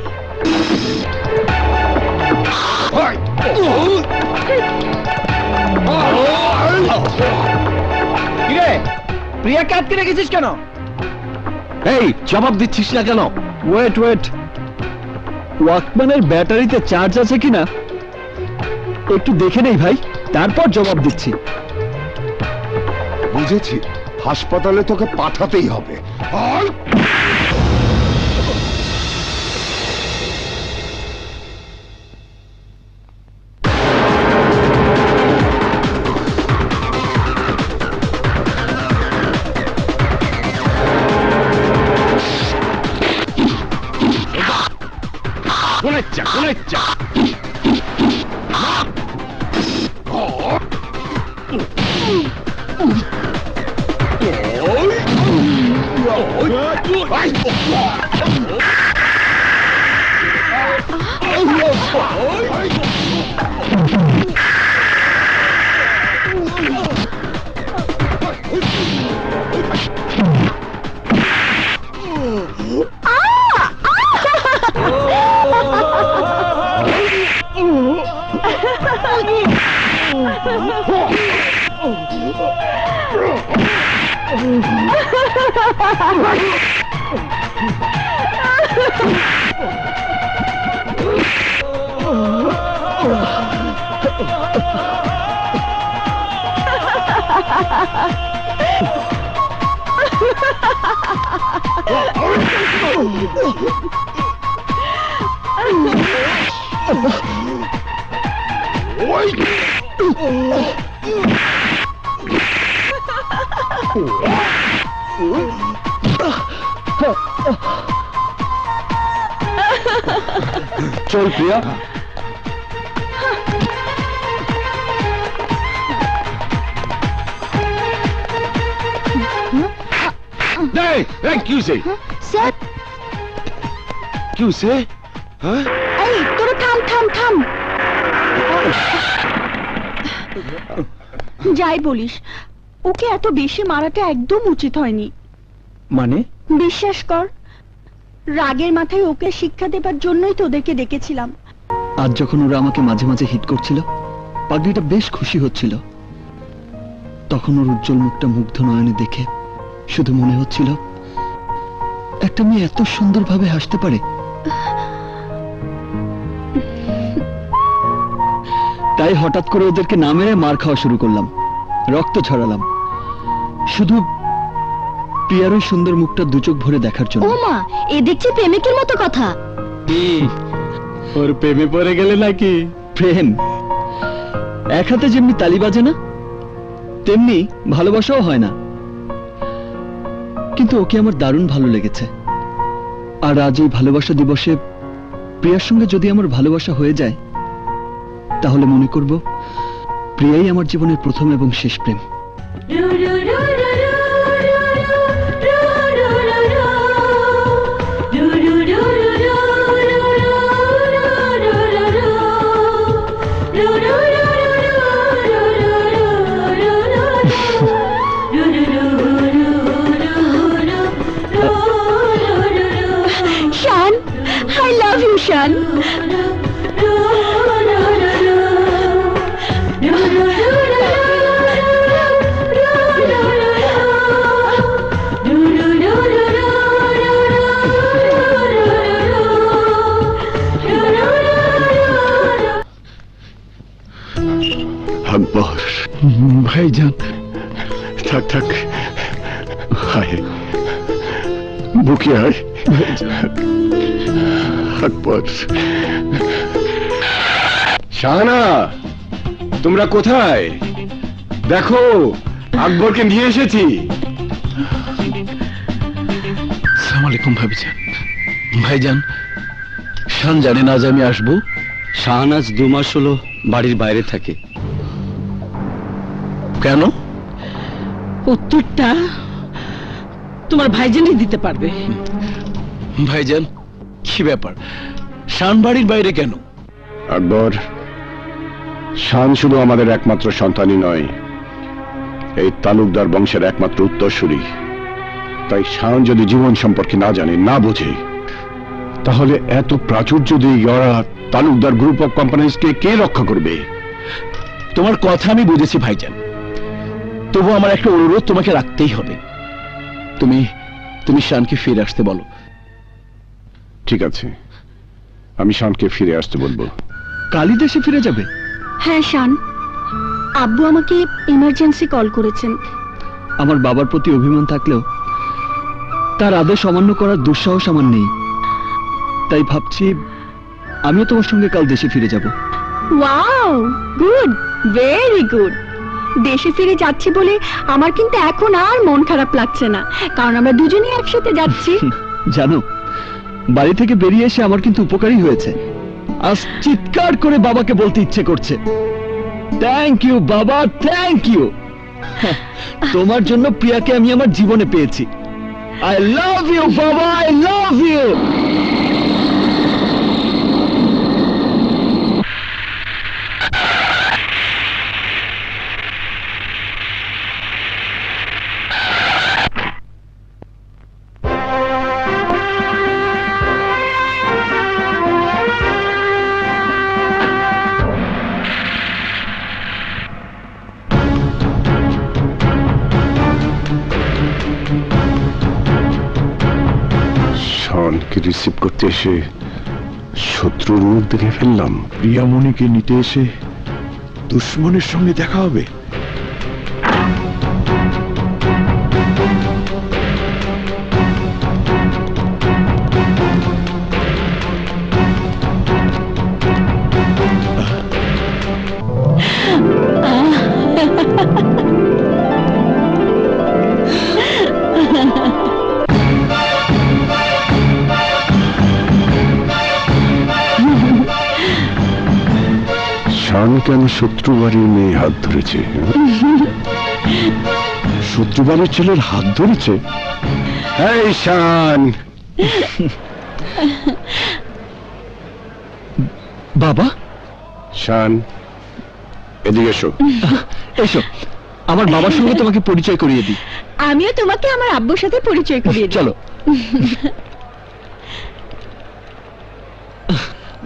S5: কিরে প্রিয়া কাটকে রেখেছিস কেন?
S1: এই জবাব দিচ্ছিস না কেন?
S3: ওয়েট ওয়েট, ওয়াকম্যানের ব্যাটারিতে চার্জ আছে কিনা একটু দেখে নেই ভাই, তারপর জবাব দিচ্ছি।
S1: বুঝেছি, হাসপাতালে তোকে পাঠাতেই হবে। আয়!
S7: কোলেচ্চা
S3: চল প্রিয়া।
S1: কি হয়েছে?
S9: স্যার,
S1: কি হয়েছে? হ্যাঁ,
S9: এই তোরা থাম থাম থাম। যাই বলিস, ওকে এত বেশি মারাটা একদম উচিত হয়নি।
S3: মানে?
S9: বিশ্বাস কর, রাগের মাথায় ওকে শিক্ষা দেবার জন্যই তোদেরকে ডেকেছিলাম।
S3: আজ যখন ওরা আমাকে মাঝে মাঝে হিট করছিল, পাগড়িটা বেশ খুশি হচ্ছিল। তখন ওর উজ্জ্বল মুখটা মুগ্ধ নয়নে দেখে শুধু মনে হচ্ছিল একটা মেয়ে এত সুন্দরভাবে হাসতে পারে। তাই হঠাৎ করে ওদেরকে না মেরে মার খাওয়া শুরু করলাম, রক্ত ছড়ালাম, শুধু প্রিয়ার ওই সুন্দর মুখটা দু চোখ ভরে দেখার জন্য।
S9: ও মা, এ দেখছি প্রেমিকের মতো কথা।
S3: ওর প্রেমে পড়ে গেলে নাকি? প্রেম এক হাতে যেমনি তালি বাজে না, তেমনি ভালোবাসাও হয় না। কিন্তু ওকে আমার দারুণ ভালো লেগেছে। আর আজ এই ভালোবাসা দিবসে প্রিয়ার সঙ্গে যদি আমার ভালোবাসা হয়ে যায়, তাহলে মনে করব প্রিয়াই আমার জীবনের প্রথম এবং শেষ প্রেম।
S9: শান, I love you, শান।
S1: আকবর ভাইজান, থাক থাক, হায় বুকে আয় আকবর। শাহানা, তোমরা কোথায়? দেখো, আকবরকে নিয়ে এসেছি।
S6: আসসালামু আলাইকুম ভাবিজান। ভাইজান, শান জানে না যে আমি আসবো?
S3: শাহনাজ 2 মাস হলো বাড়ির বাইরে থাকে।
S6: কেন?
S2: উত্তরটা তোমার ভাইজানই দিতে পারবে।
S6: ভাইজান, কি ব্যাপার? শান বাড়ির বাইরে কেন?
S1: আকবর, শান শুধু আমাদের একমাত্র সন্তানই নয়, এই তালুকদার বংশের একমাত্র উত্তরসূরি। তাই শান যদি জীবন সম্পর্কে না জানে, না বোঝে, তাহলে এত প্রাচুর্য দিয়ে গড়া তালুকদার গ্রুপ অফ কোম্পানিজকে কে রক্ষা করবে?
S6: তোমার কথা আমি বুঝেছি ভাইজান, তবু আমার একটা অনুরোধ তোমাকে রাখতেই হবে। তুমি শানকে ফিরে আসতে বলো।
S1: ঠিক আছে, আমি শানকে ফিরে আসতে বলবো।
S3: কালই দেশে ফিরে যাবে?
S9: হ্যাঁ শান, আব্বু আমাকে ইমার্জেন্সি কল করেছেন।
S3: আমার বাবার প্রতি অভিমান থাকলেও তার আদেশ অমান্য করার দুঃসাহস আমার নেই। তাই ভাবছি আমিও তোমার সঙ্গে কাল দেশে ফিরে যাব।
S9: Wow, good, very good. দেশে ফিরে যাচ্ছি বলে আমার কিন্তু এখন আর মন খারাপ লাগছে না, কারণ আমরা দুজনেই একসাথে যাচ্ছি।
S3: জানো, বাড়ি থেকে বেরিয়ে এসে আমার কিন্তু উপকারই হয়েছে। আজ চিৎকার করে বাবাকে বলতে ইচ্ছে করছে, থ্যাংক ইউ বাবা, থ্যাংক ইউ। তোমার জন্য প্রিয়াকে আমি আমার জীবনে পেয়েছি। আই লাভ ইউ বাবা, আই লাভ ইউ।
S1: করতে এসে শত্রুর মুখ দেখে ফেললাম।
S6: প্রিয়ামণিকে নিতে এসে দুশ্মনের সঙ্গে দেখা হবে।
S1: শান কেন শত্রু বাড়ির মেয়ে হাত ধরেছে?
S6: শত্রু বাড়ির ছেলের হাত ধরেছে?
S1: এই শান,
S6: বাবা,
S1: শান এদিকে এসো।
S6: এসো, আমার বাবার সঙ্গে তোমাকে পরিচয় করিয়ে দিই।
S9: আমিও তোমাকে আমার আব্বুর সাথে পরিচয় করিয়ে দিই।
S6: চলো।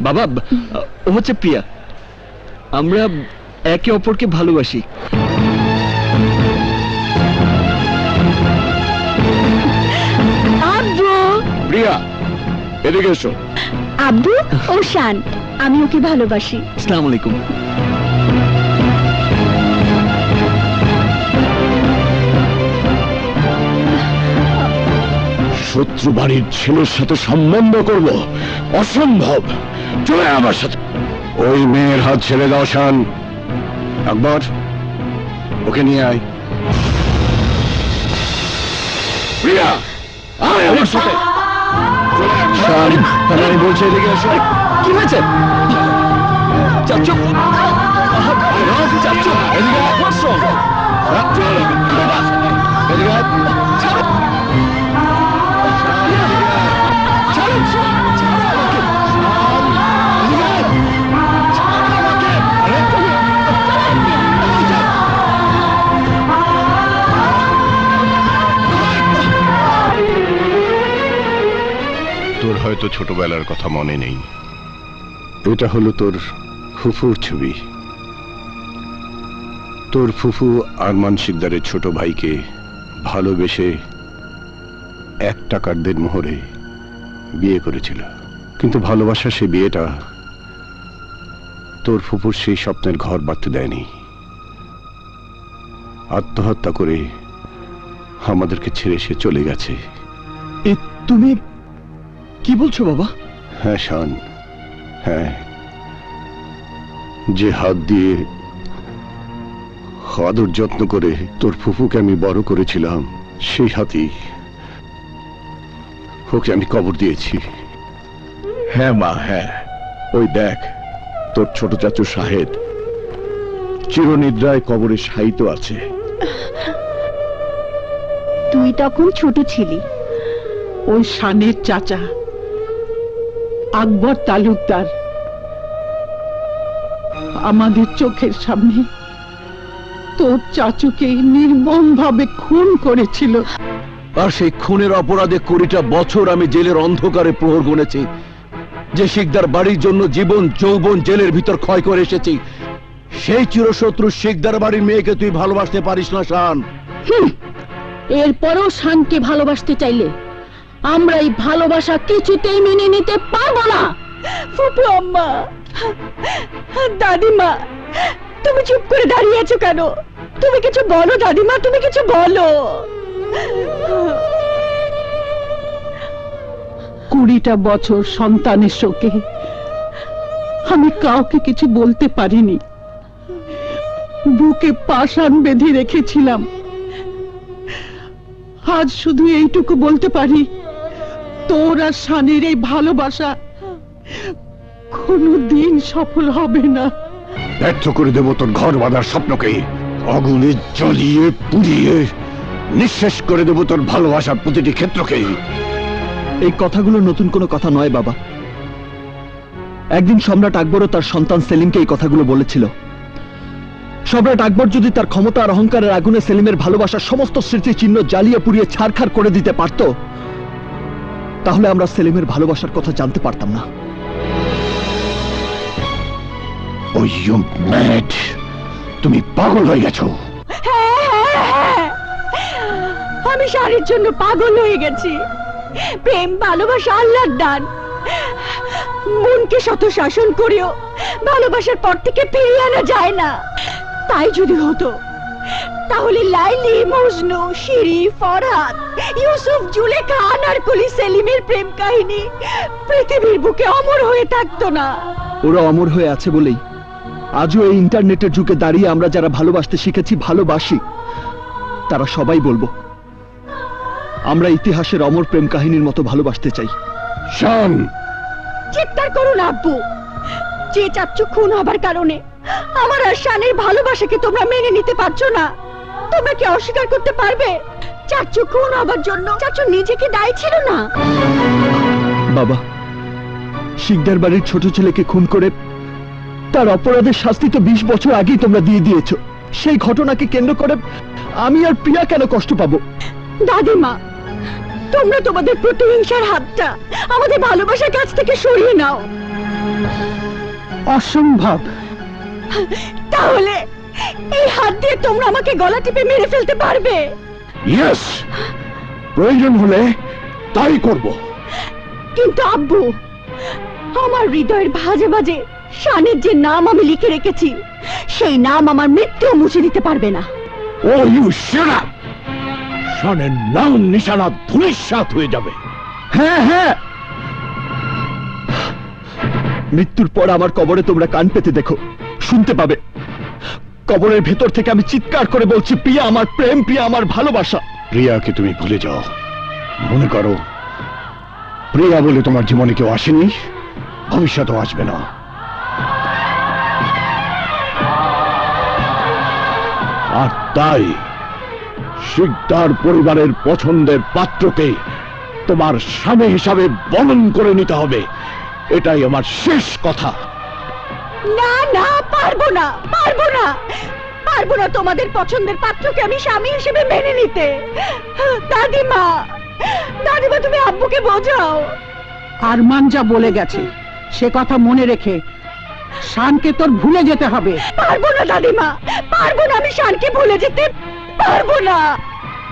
S6: বাবা, ও হচ্ছে প্রিয়া। আমরা একে অপরকে ভালোবাসি।
S9: আব্বু,
S1: প্রিয়া এদিকে এসো।
S9: আব্বু ও শান, আমি ওকে ভালোবাসি।
S6: আসসালামু আলাইকুম।
S1: শত্রু বাড়ির ছেলের সাথে সম্বন্ধ করব? অসম্ভব। চলে আয় আমার সাথে। ওই মেয়ের হাত ছেড়ে দাও শান। একবার ওকে নিয়ে আয়। প্রিয়া আয় আমার সাথে।
S6: শান, আমি বলছি এদিকে এসো। কি হয়েছে? চাচ্চু, চাচ্চু, এদিকে আয়। What's wrong?
S1: এদিকে আয়। তোর হয়তো ছোটবেলার কথা মনে নেই। এটা হলো তোর ফুফুর ছবি। তোর ফুফু আরমান শিকদারের ছোট ভাইকে ভালোবেসে 1 টাকার দেনমোহরে বিয়ে করেছিল। কিন্তু ভালোবাসা সে বিয়েটা তোর ফুফুর সেই স্বপ্নের ঘর বাঁধতে দেয়নি। আত্মহত্যা করে আমাদেরকে ছেড়ে সে চলে গেছে।
S6: তুমি কি বলছো বাবা?
S1: হ্যাঁ শান, হ্যাঁ। যে হাত দিয়ে আদর যত্ন করে তোর ফুফুকে আমি বড় করেছিলাম, সেই হাতেই ওকে আমি কবর দিয়েছি।
S6: হ্যাঁ মা, হ্যাঁ। ওই দেখ, তোর ছোট চাচু শাহেদ চিরনিদ্রায় কবরে শায়িত আছে।
S9: তুই তখন ছোট ছিলি।
S2: ওই শানের চাচা আকবর তালুকদার আমাদের চোখের সামনে তোর চাচুকে নির্মমভাবে খুন করেছিল।
S6: আর সেই খুনের অপরাধে 20টা বছর আমি জেলের অন্ধকারে প্রহর গুনেছি। যে শিকদার বাড়ির জন্য জীবন যৌবন জেলের ভিতর ক্ষয় করে এসেছি, সেই চিরশত্রু শিকদার বাড়ির মেয়েকে তুই ভালোবাসতে পারিস না শান।
S2: এরপরও শানকে ভালোবাসতে চাইলে আমরা এই ভালোবাসা কিছুতেই মেনে নিতে পারবো না।
S9: ফুপু আম্মা, দাদিমা, তুমি চুপ করে দাঁড়িয়ে আছো কেন? তুমি কিছু বলো দাদিমা, তুমি কিছু বলো।
S2: 20টা বছর সন্তানের শোকে আমি কাউকে কিছু বলতে পারিনি। বুকে পাষাণ বেঁধে রেখেছিলাম। আজ শুধু এইটুকু বলতে পারি, তোর আর শানের এই ভালোবাসা কোনোদিন সফল হবে না।
S1: ব্যর্থ করে দেব তোর ঘর বাঁধার স্বপ্নকে। আগুনে জ্বলিয়ে পুড়িয়ে নিঃশেষ করে দেব তোর ভালোবাসার প্রতিটি ক্ষেত্রকে।
S3: এই কথাগুলো নতুন কোনো কথা নয় বাবা। একদিন সম্রাট আকবরও তার সন্তান সেলিমকে এই কথাগুলো বলেছিল। সম্রাট আকবর যদি তার ক্ষমতা আর অহংকারের আগুনে সেলিমের ভালোবাসার সমস্ত স্মৃতিচিহ্ন জ্বালিয়ে পুড়িয়ে ছারখার করে দিতে পারত, তাহলে আমরা সেলিমের ভালোবাসার কথা জানতে পারতাম না।
S1: তুমি পাগল হয়ে গেছো।
S9: আমি শানের জন্য পাগল হয়ে গেছি। প্রেম ভালোবাসা আল্লাহর দান, মনকে শত শাসন করেও ভালোবাসার পর থেকে ফিরিয়ে আনা যায় না। তাই যদি হতো তাহলে লাইলি, মজনু, শিরি, ফরহাদ, ইউসুফ, জুলেখা, আনারকলি, সেলিমের প্রেম কাহিনী পৃথিবীর বুকে অমর হয়ে থাকতো না।
S6: ওরা অমর হয়ে আছে বলেই আজও এই ইন্টারনেটের যুগে দাঁড়িয়ে আমরা যারা ভালোবাসতে শিখেছি, ভালোবাসি, তারা সবাই বলবো আমরা ইতিহাসের অমর প্রেম কাহিনীর মতো ভালোবাসতে চাই।
S1: শান,
S9: চিৎকার করুন আব্বু। যে চাচ্চু খুন হবার কারণে আমার আর শানের ভালোবাসাকে তোমরা মেনে নিতে পারছো না, তোমরা কি অস্বীকার করতে পারবে চাচ্চু খুন হবার জন্য চাচ্চু নিজেকে দায়ী ছিল না?
S6: বাবা, শিকদার বাড়ির ছোট ছেলেকে খুন করে তার অপরাধের শাস্তি তো 20 বছর আগেই তোমরা দিয়ে দিয়েছো। সেই ঘটনাকে কেন্দ্র করে আমি আর প্রিয়া কেন কষ্ট পাবো?
S9: দাদিমা, তোমরা তোমাদের প্রতিহিংসার হাতটা আমাদের ভালোবাসার কাছ থেকে সরিয়ে নাও।
S5: অসম্ভব।
S9: তাহলে এই হাত দিয়ে তোমরা আমাকে গলা টিপে মেরে ফেলতে পারবে?
S1: ইয়েস, প্রয়োজন হলে তাই করব।
S9: কিন্তু আব্বু, আমার হৃদয়ের ভাজে ভাজে শানের যে নাম আমি লিখে রেখেছি, সেই নাম আমার মৃত্যু মুছে দিতে পারবে না।
S1: ও ইউ শাট আপ! শানের নাম নিশানা ধূলিসাৎ হয়ে যাবে।
S6: হ্যাঁ হ্যাঁ, মৃত্যুর পর আমার কবরে তোমরা কান পেতে দেখো, শুনতে পাবে। কবরের ভেতর থেকে আমি চিৎকার করে বলছি, প্রিয়া আমার প্রেম, প্রিয়া আমার ভালোবাসা।
S1: প্রিয়াকে তুমি ভুলে যাও। মনে করো প্রিয়া বলে তোমার জীবনে কেউ আসেনি, ভবিষ্যতেও আসবে না। আর তাই শিকদার পরিবারের পছন্দের পাত্রকে তোমার স্বামী হিসাবে বরণ করে নিতে হবে। এটাই আমার শেষ কথা।
S9: না না, পারবো না, পারবো না, পারবো না তোমাদের পছন্দের পাত্রকে আমি স্বামী হিসেবে মেনে নিতে। দাদিমা, দাদিমা, তুমি আব্বুকে বোঝাও।
S5: আরমান যা বলে গেছে সে কথা মনে রেখে শানকে তোর ভুলে যেতে হবে।
S9: পারবো না দাদিমা, পারবো না, আমি শানকে ভুলে যেতে পারবো না।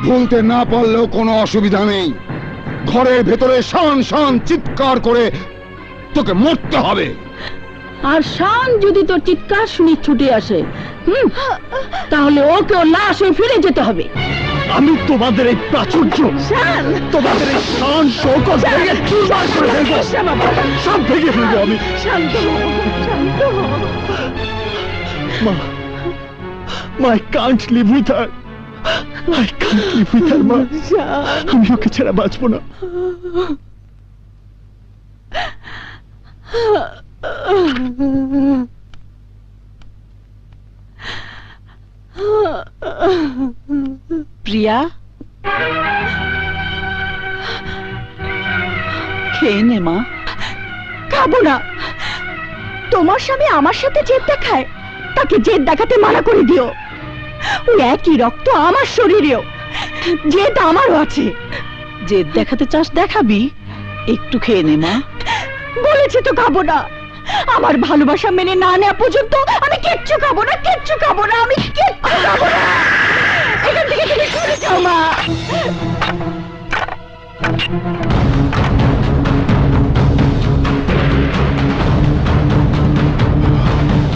S1: ভুলতে না পারলেও কোনো অসুবিধা নেই। ঘরের ভেতরে শান শান চিৎকার করে তোকে মরতে হবে।
S2: আর শান যদি তোর চিৎকার শুনি ছুটে আসে, তাহলে ওকে ওর লাশ হয়ে ফিরে যেতে হবে।
S6: আমি তোমাদের এই প্রাচুর্য,
S9: শান,
S6: তোমাদের এই শান শৌকত ভেঙে চুরমার করে ফেলবো। সব ভেঙে ফেলবো আমি।
S9: শান্ত হও, শান্ত হও।
S6: মা, I can't live with her. I can't live with her, মা। আমি ওকে ছাড়া বাঁচবো না।
S5: প্রিয়া, খেয়ে নে মা।
S9: খাবো না। তোমার স্বামী আমার সাথে জেদ দেখায়, তাকে জেদ দেখাতে মানা করে দিও। ওই একই রক্ত আমার শরীরেও, জেদ আমারও আছে।
S5: জেদ দেখাতে চাস দেখাবি, একটু খেয়ে নে মা।
S9: বলেছি তো খাবো না। আমার ভালোবাসা মেনে না নেওয়া পর্যন্ত আমি কিচ্ছু খাবো না, কিচ্ছু খাবো না, আমি কিচ্ছু খাবো না। এখান থেকে তুমি চলে যাও মা।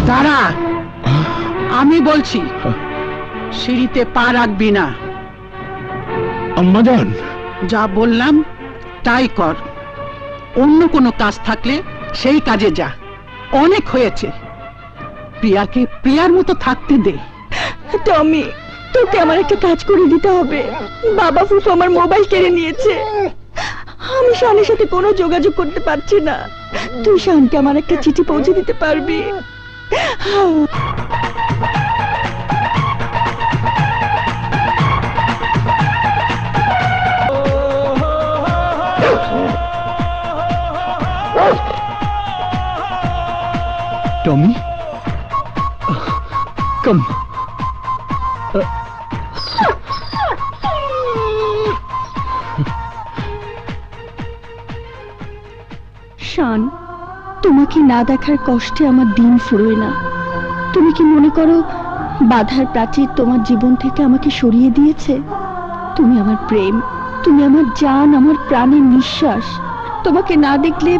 S5: দাঁড়া, আমি বলছি সিঁড়িতে পা রাখবি না।
S1: আম্মাজান,
S5: যা বললাম তাই কর। অন্য কোনো কাজ থাকলে সেই কাজে যা। অনেক হয়েছে, প্রিয়াকে প্রিয়ার মতো থাকতে দে।
S9: টমি, তোকে আমার একটা কাজ করে দিতে হবে। বাবা ফুফু আমার মোবাইল কেড়ে নিয়েছে, আমি শানের সাথে কোনো যোগাযোগ করতে পারছি না। তুই শানকে আমার একটা চিঠি পৌঁছে দিতে পারবি?
S6: টমি, কাম।
S9: শান, তোমাকে না দেখার কষ্টে আমার দিন ফুরোয় না। তুমি কি মনে করো বাধার প্রাচীর তোমার জীবন থেকে আমাকে সরিয়ে দিয়েছে? তুমি আমার প্রেম, তুমি আমার জান, আমার প্রাণের নিঃশ্বাস। তোমাকে না দেখলে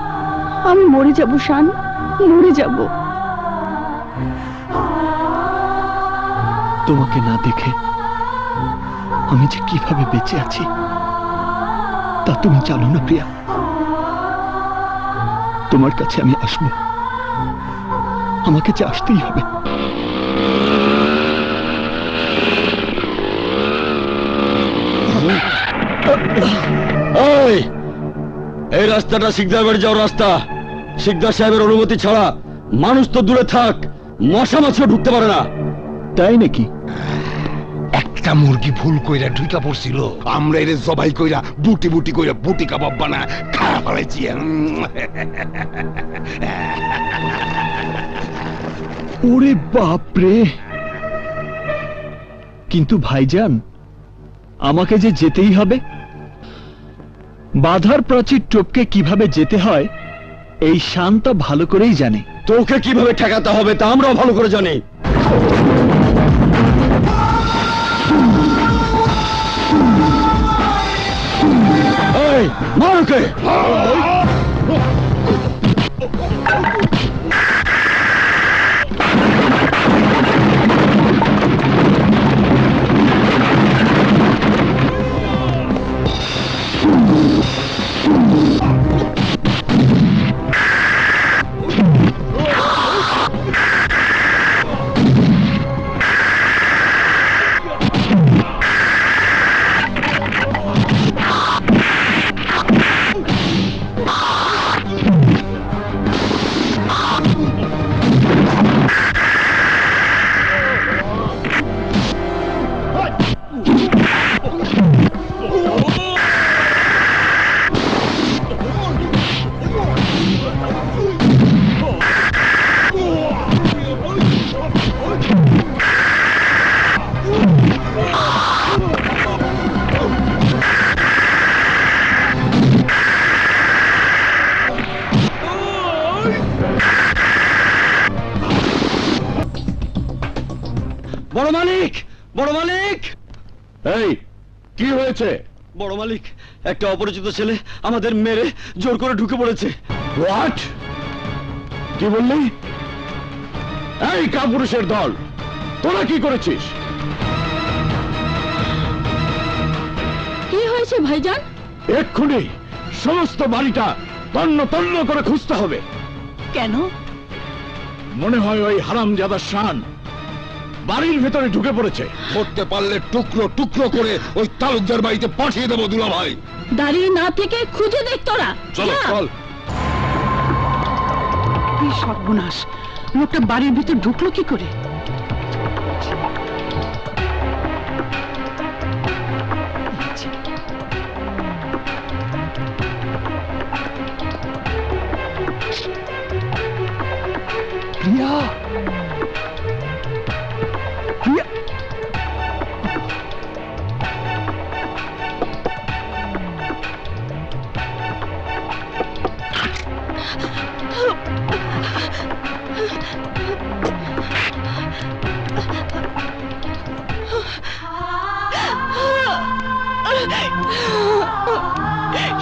S9: আমি মরে যাব শান, মরে যাব।
S6: তোমাকে না দেখে আমি যে কিভাবে বেঁচে আছি তা তুমি জানো না প্রিয়া। তোমার কাছে আমি আসবো, আমাকে যে আসতেই হবে। এই রাস্তাটা শিকদার বাড়ি যাওয়ার রাস্তা। শিকদার সাহেবের অনুমতি ছাড়া মানুষ তো দূরে থাক, মশা মাছিও ঢুকতে পারে না। তাই নাকি?
S1: একটা মুরগি ভুল কইরা ঢুকা পড়ছিল, আমরা এর জবাই কইরা বুটি বুটি কইরা বুটি কাবাব বানা খাওয়া ফেলাইছি।
S6: ওরে বাপরে! কিন্তু ভাইজান, আমাকে যে যেতেই হবে। বাধার প্রাচীর টপকে কিভাবে যেতে হয় এই শান্ত ভালো করেই জানে। তোকে কিভাবে ঠেকাতে হবে তা আমরাও ভালো করে জানি। এই, মার ওকে! বড় মালিক, বড় মালিক!
S1: এই কি হয়েছে?
S6: বড় মালিক, একটা অপরিচিত ছেলে আমাদের মেরে জোর করে ঢুকে পড়েছে।
S1: হোয়াট? কি বললি? এই কাপুরুষের দল, তোরা কি করেছিস?
S2: কি হয়েছে ভাইজান?
S1: এক্ষুনি সমস্ত বাড়িটা তন্ন তন্ন করে খুঁজতে হবে।
S2: কেন?
S1: মনে হয় ওই হারামজাদা শান বাড়ির ভেতরে ঢুকে পড়েছে। ধরতে পারলে টুকরো টুকরো করে ওই তালুকদার বাড়িতে পাঠিয়ে দেবো দুলা ভাই।
S2: দাঁড়িয়ে না থেকে খুঁজে দেখ তোরা।
S1: চলো
S2: যা।
S1: চল।
S2: কি সর্বনাশ, লোকটা বাড়ির ভিতর ঢুকলো কি করে?
S6: প্রিয়া, প্রিয়া!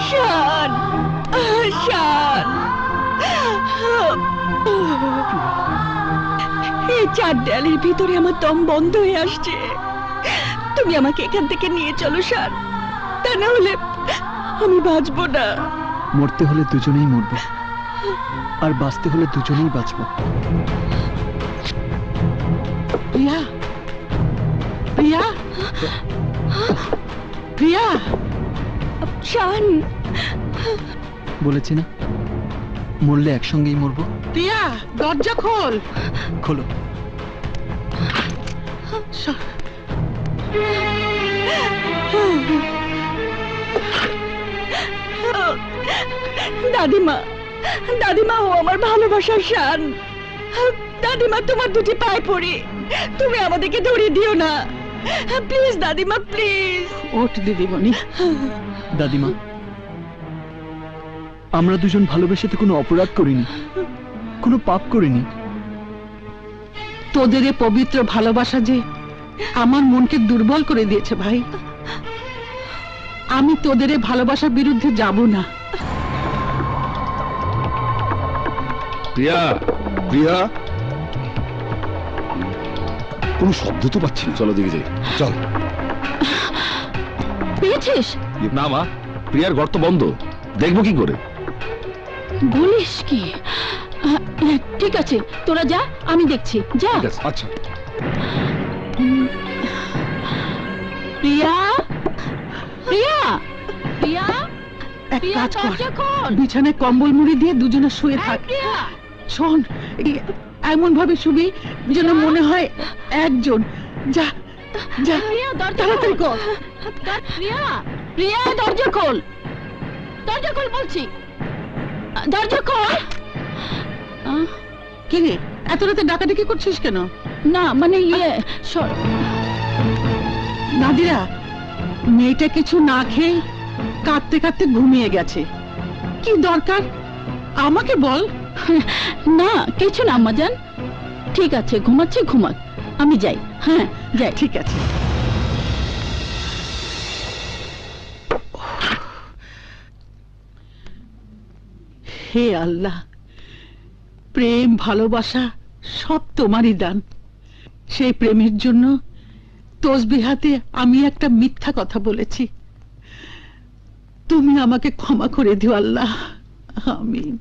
S9: শান, শান, এই চার দেয়ালের ভিতরে আমার দম বন্ধ হয়ে আসছে। তুমি আমাকে এখান থেকে নিয়ে চলো শান, তা না হলে আমি বাঁচবো না।
S6: মরতে হলে দুজনেই মরবো, আর বাঁচতে হলে দুজনেই বাঁচবো।
S8: প্রিয়া, প্রিয়া, প্রিয়া!
S9: শান,
S6: বলেছি না, মরলে একসঙ্গেই মরবো।
S8: প্রিয়া, দরজা খোল।
S6: খোলো।
S9: দাদিমা, দাদিমা ও আমার ভালোবাসার শান। দাদিমা, তোমার দুটি পায়ে পড়ি, তুমি আমাদেরকে ধরিয়ে দিও না প্লিজ দাদিমা, প্লিজ।
S2: ওঠ দিদিমণি।
S6: দাদিমা, আমরা দুজন ভালোবেসে তো কোনো অপরাধ করিনি, কোনো পাপ করিনি।
S2: তোদের এ পবিত্র ভালোবাসা যে আমার মনকে দুর্বল করে দিয়েছে ভাই। আমি তোদের এ ভালোবাসার বিরুদ্ধে যাব না।
S1: প্রিয়া, প্রিয়া, কোনো শব্দ তো পাচ্ছি না। চলো দিকে যাই, চল।
S2: পেয়েছিস?
S1: না মা, প্রিয়ার ঘর তো বন্ধ, দেখবো কি করে?
S2: বলিস কি? ঠিক আছে, তোরা যা, আমি দেখছি, যা।
S1: আচ্ছা।
S2: প্রিয়া, প্রিয়া, প্রিয়া,
S5: এক
S2: প্রিয়া,
S5: কাজ কর,
S2: দরজা খোল।
S5: বিছানায় কম্বল মুড়ি দিয়ে দুজনে শুয়ে
S2: এই
S5: থাক।
S2: প্রিয়া,
S5: শোন, এমন ভাবে শুবি যেন মনে হয় একজন। যা যা,
S2: প্রিয়া, দরজা
S5: তাড়াতাড়ি
S2: খোল।
S5: কর।
S2: প্রিয়া, প্রিয়া, দরজা খোল, দরজা খোল বলছি, দরজা খোল।
S5: কি রে, এত রাতে ডাকাডাকি করছিস কেন?
S2: না মানে
S5: নাদিরা, মেয়েটা কিছু না খেয়ে কাঁদতে কাঁদতে ঘুমিয়ে গেছে। কি দরকার আমাকে বল।
S2: না কিছু না আম্মাজান, ঠিক আছে, ঘুমাচ্ছে ঘুমাক, আমি যাই। হ্যাঁ যাই।
S5: ঠিক আছে। হে আল্লাহ, প্রেম ভালোবাসা সব তোমারই দান। সেই প্রেমের জন্য তসবিহাতে আমি একটা মিথ্যা কথা বলেছি। তুমি আমাকে ক্ষমা করে দিও আল্লাহ, আমিন।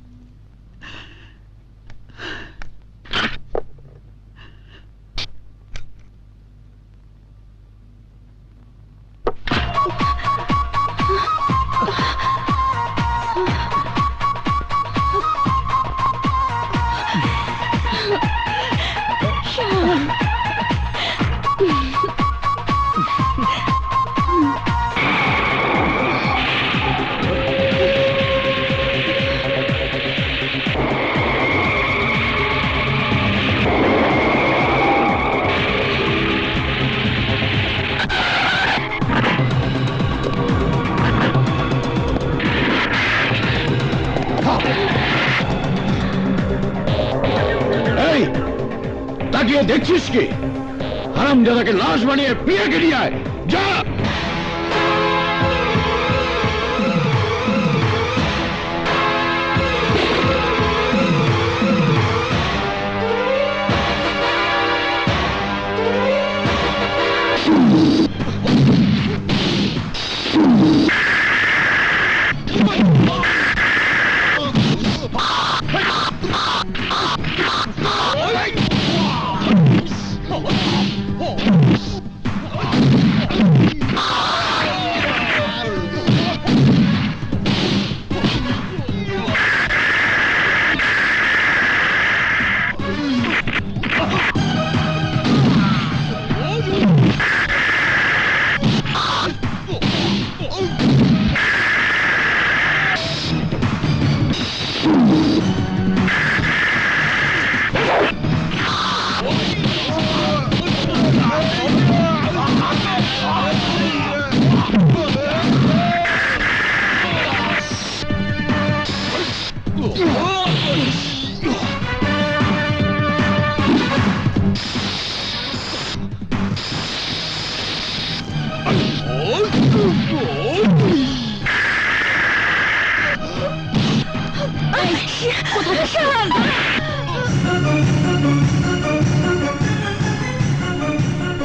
S1: এই, তাকিয়ে দেখছিস কি? হারামজাদাকে লাশ বানিয়ে প্রিয়াকে নিয়ে আয়, যা।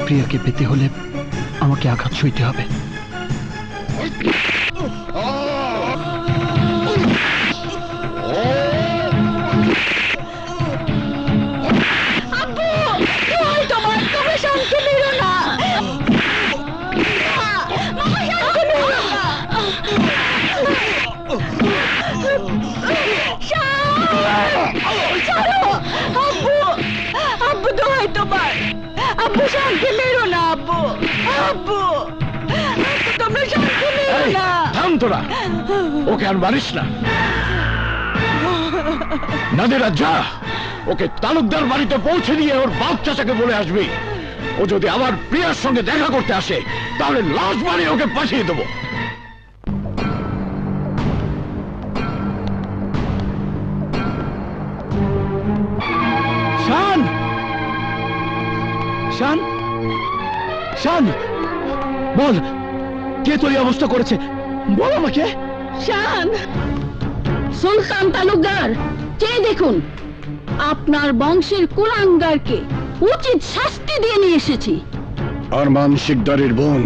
S3: প্রিয়াকে পেতে হলে আমাকে আঘাত সইতে হবে।
S9: আব্বু দোহাই তোমার, আব্বু শান্তি মেরো না, আব্বু, আব্বু, তোমরা শান্তি মেরো না।
S1: থাম তোরা, ওকে আর মারিস না। নাদিরা, যা, ওকে তালুকদার বাড়িতে পৌঁছে দিয়ে ওর বাপ চাচাকে বলে আসবি, ও যদি আমার প্রিয়ার সঙ্গে দেখা করতে আসে তাহলে লাশ বানিয়ে ওকে পাঠিয়ে দেবো।
S3: শান, শান, শান, বল, কে তোর এই অবস্থা করেছে? বল আমাকে।
S2: শান, সুলতান তালুকদার, চেয়ে দেখুন, আপনার বংশের কুলাঙ্গারকে উচিত শাস্তি দিয়ে নিয়ে এসেছি।
S1: আরমান শিকদারের বোন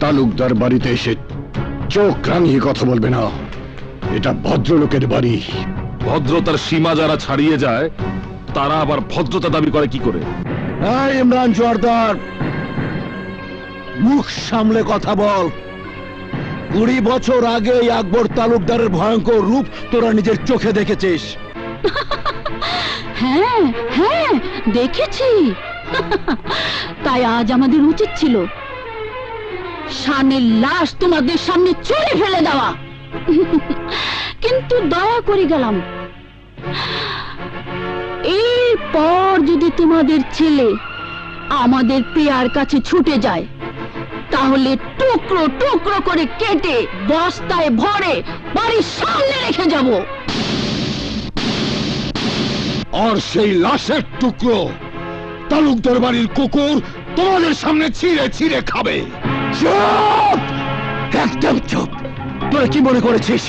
S1: তালুকদার বাড়িতে এসে চোখ রাঙিয়ে কথা বলবে না। এটা ভদ্রলোকের বাড়ি।
S6: ভদ্রতার সীমা যারা ছাড়িয়ে যায় তারা আবার ভদ্রতা দাবি করে কি করে?
S7: এই ইমরান জোয়ারদার, মুখ সামলে কথা বল। 20 বছর আগে আকবর তালুকদারের ভয়ঙ্কর রূপ তোরা নিজের চোখে দেখেছিস।
S2: হ্যাঁ হ্যাঁ দেখেছি। তাই আজ আমাদের উচিত ছিল শানের লাশ তোমাদের সামনে চড়ে ফেলে দেওয়া, কিন্তু দয়া করে গেলাম। এরপর যদি তোমাদের ছেলে আমাদের পেয়ার কাছে ছুটে যায় তাহলে টুকরো টুকরো করে কেটে বস্তায় ভরে বাড়ির সামনে রেখে যাব।
S1: আর সেই লাশের টুকরো তালুকদার বাড়ির কুকুর তোমাদের সামনে ছিঁড়ে ছিঁড়ে খাবে।
S7: চুপ! একদম চুপ! তোরা কি মনে করেছিস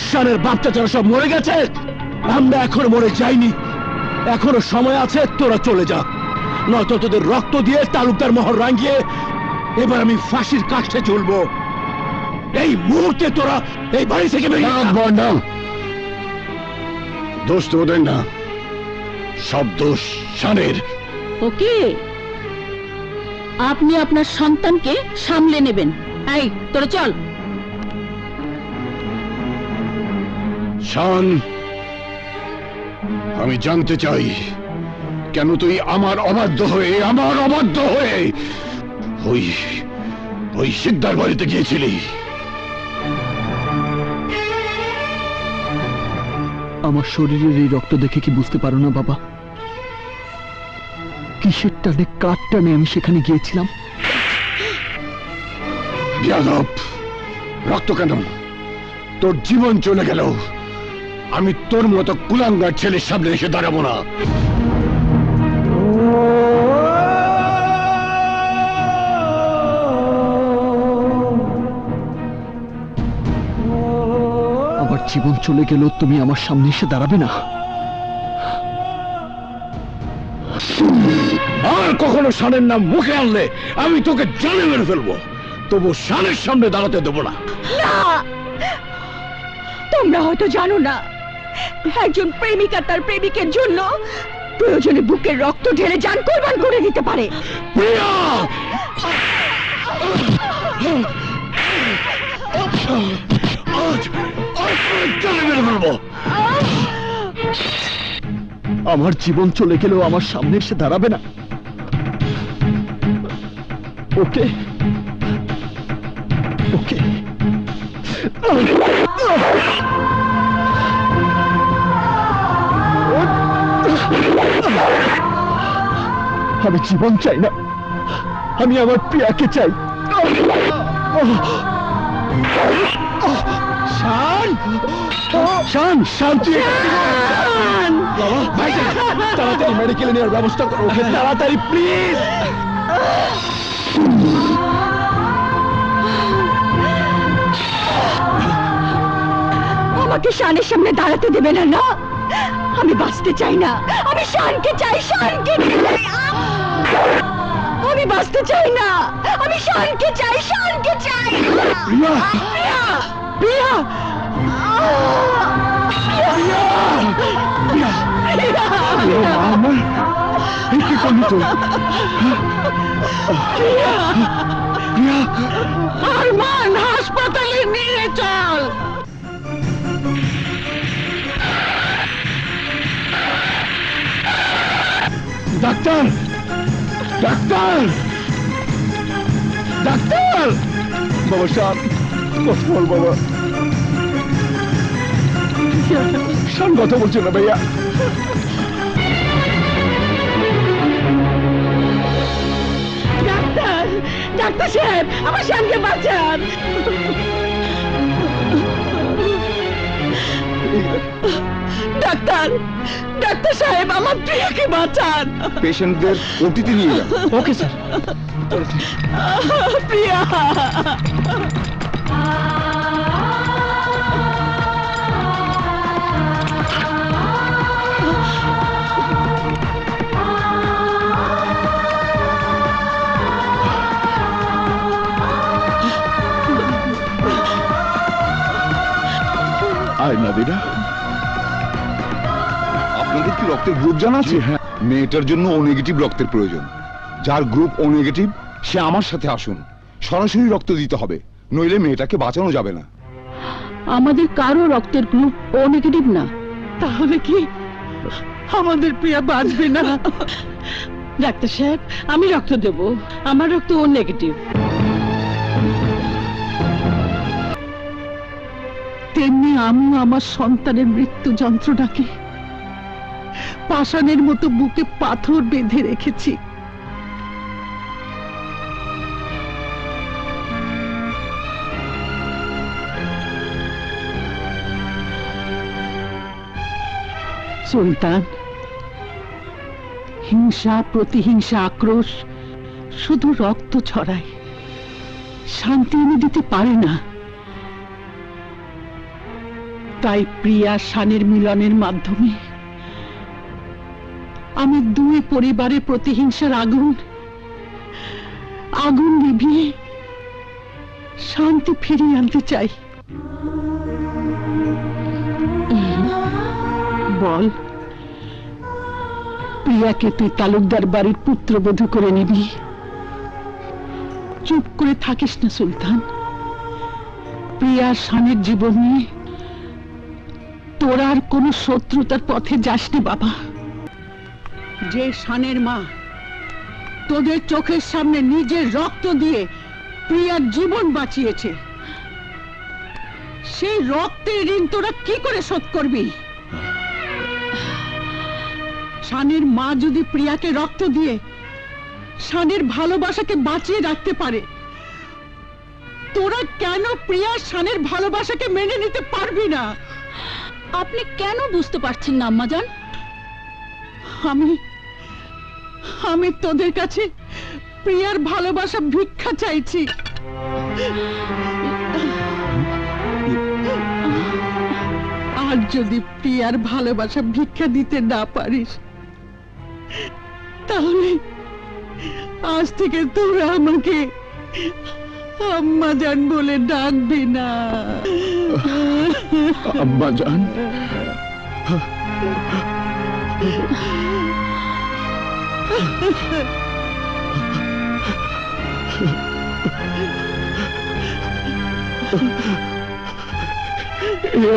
S7: শানের বাপ চাচারা সব মরে গেছে? আমরা এখনো মরে যাইনি। এখনো সময় আছে, তোরা চলে যা, নয়তো তোদের রক্ত দিয়ে তালুকদার মোহর রাঙিয়ে এবার আমি ফাঁসির কাষ্ঠে ঝুলবো। এই মুহূর্তে তোরা এই বাড়ি থেকে বেরিয়ে যা।
S1: দোষ তো ওদের না, সব দোষ শানের।
S2: ওকে, আপনি আপনার সন্তানকে সামলে নেবেন। এই তোরা চল।
S1: শান, আমি জানতে চাই কেন তুই আমার অবাধ্য হয়ে ওই শিকদার বাড়িতে গিয়েছিলি?
S3: আমার শরীরের এই রক্ত দেখে কি বুঝতে পারো না বাবা? কিসের টানে কার টানে আমি সেখানে গিয়েছিলাম?
S1: বিয়াদব! রক্ত কেন? তোর জীবন চলে গেল, আমি তোর মতো কুলাঙ্গার ছেলের সামনে এসে দাঁড়াবো না।
S3: আমার জীবন চলে গেলেও তুমি আমার সামনে এসে দাঁড়াবে না?
S1: আর কখনো শানের নাম মুখে আনলে আমি তোকে জানে মেরে ফেলবো, তবু শানের সামনে দাঁড়াতে দেবো না।
S9: তোমরা হয়তো জানো না, একজন প্রেমিকা তার প্রেমিকের জন্য প্রয়োজনে বুকের রক্ত ঢেলে জান কোরবান করে দিতে পারে।
S1: প্রিয়া! জানে মেরে ফেলবো।
S3: আমার জীবন চলে গেলেও আমার সামনে এসে দাঁড়াবে না? ওকে ওকে। আমি জীবন চাই না, আমি আমার প্রিয়াকে চাই। শান! শান! শান্তি! বাবা, ভাইজান, তাড়াতাড়ি মেডিকেলে নেওয়ার ব্যবস্থা করো ওকে, তাড়াতাড়ি প্লিজ।
S9: আমাকে শানের সামনে দাঁড়াতে দেবে না? না, আমি বাঁচতে চাই না, আমি শানকে চাই, শানকে চাই। আমি বাঁচতে চাই না, আমি শানকে চাই, শানকে চাই।
S1: প্রিয়া!
S9: প্রিয়া! প্রিয়া!
S1: আমার কি করলি তুই? প্রিয়া!
S2: আরমান, হাসপাতালে নিয়ে চল।
S1: ডাক্তার! ডাক্তার! ডাক্তার! বাবা শান, কথা বল বাবা। শান কথা বলছে না ভাইয়া।
S9: ডাক্তার! ডাক্তার সাহেব, আমার শানকে বাঁচান। ডাক্তার! ডাক্তার সাহেব, আমার প্রিয়াকে বাঁচান।
S1: পেশেন্টদের ওটিতে নিয়ে যান।
S3: Okay sir.
S9: প্রিয়া!
S1: সাবিনা,
S10: আপনাদের কি রক্তের গ্রুপ জানা আছে?
S1: হ্যাঁ।
S10: মেয়েটার জন্য ও নেগেটিভ রক্তের প্রয়োজন। যার গ্রুপ ও নেগেটিভ সে আমার সাথে আসুন, সরাসরি রক্ত দিতে হবে, নইলে মেয়েটাকে বাঁচানো যাবে না।
S2: আমাদের কারো রক্তের গ্রুপ ও নেগেটিভ না।
S5: তাহলে কি আমাদের প্রিয়া বাঁচবে না?
S2: ডাক্তার সাহেব, আমি রক্ত দেব, আমার রক্ত ও নেগেটিভ।
S5: তেমনি আমি আমার সন্তানের মৃত্যু যন্ত্রণাকে পাষাণের মতো বুকে পাথর বেঁধে রেখেছি। সুলতান, হিংসা, প্রতিহিংসা, আক্রোশ শুধু রক্ত ছড়ায়, শান্তি এনে দিতে পারে না। তাই প্রিয়া শানের মিলনের মাধ্যমে আমি দুই পরিবারের প্রতিহিংসার আগুন নিভিয়ে শান্তি ফিরিয়ে আনতে চাই। বল, প্রিয়াকে তুই তালুকদার বাড়ির পুত্রবধূ করে নিবি? চুপ করে থাকিস না সুলতান। প্রিয়া শানের জীবন নিয়ে তোর আর কোনো শত্রুতার পথে যাসনি বাবা। যে শানের মা তোদের চোখের সামনে নিজের রক্ত দিয়ে প্রিয়ার জীবন বাঁচিয়েছে, সেই রক্তের ঋণ তোরা কি করে শোধ করবি? শানের মা যদি প্রিয়াকে রক্ত দিয়ে শানের ভালোবাসাকে বাঁচিয়ে রাখতে পারে, তোরা কেন প্রিয়া শানের ভালোবাসাকে মেনে নিতে পারবি না?
S2: আপনি কেন বুঝতে পারছেন না আম্মাজান?
S5: আমি তোদের কাছে প্রিয়ার ভালোবাসা ভিক্ষা চাইছি। আর যদি প্রিয়ার ভালোবাসা ভিক্ষা দিতে না পারিস, তাহলে আজ থেকে তোরা আমাকে আম্মাজান বলে ডাকবি না।
S1: আম্মাজান,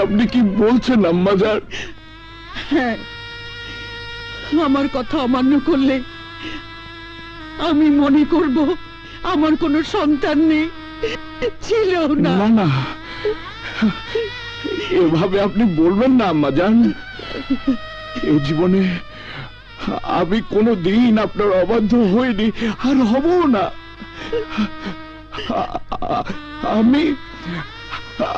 S1: আপনি কি বলছেন আম্মাজান?
S5: হ্যাঁ, আমার কথা অমান্য করলে আমি মনে করব আমার কোনো সন্তান নেই, ছিল না।
S1: না না, এভাবে আপনি বলবেন না আম্মাজান। এই জীবনে আমি কোনোদিন আপনার অবাধ্য হইনি, আর হব না।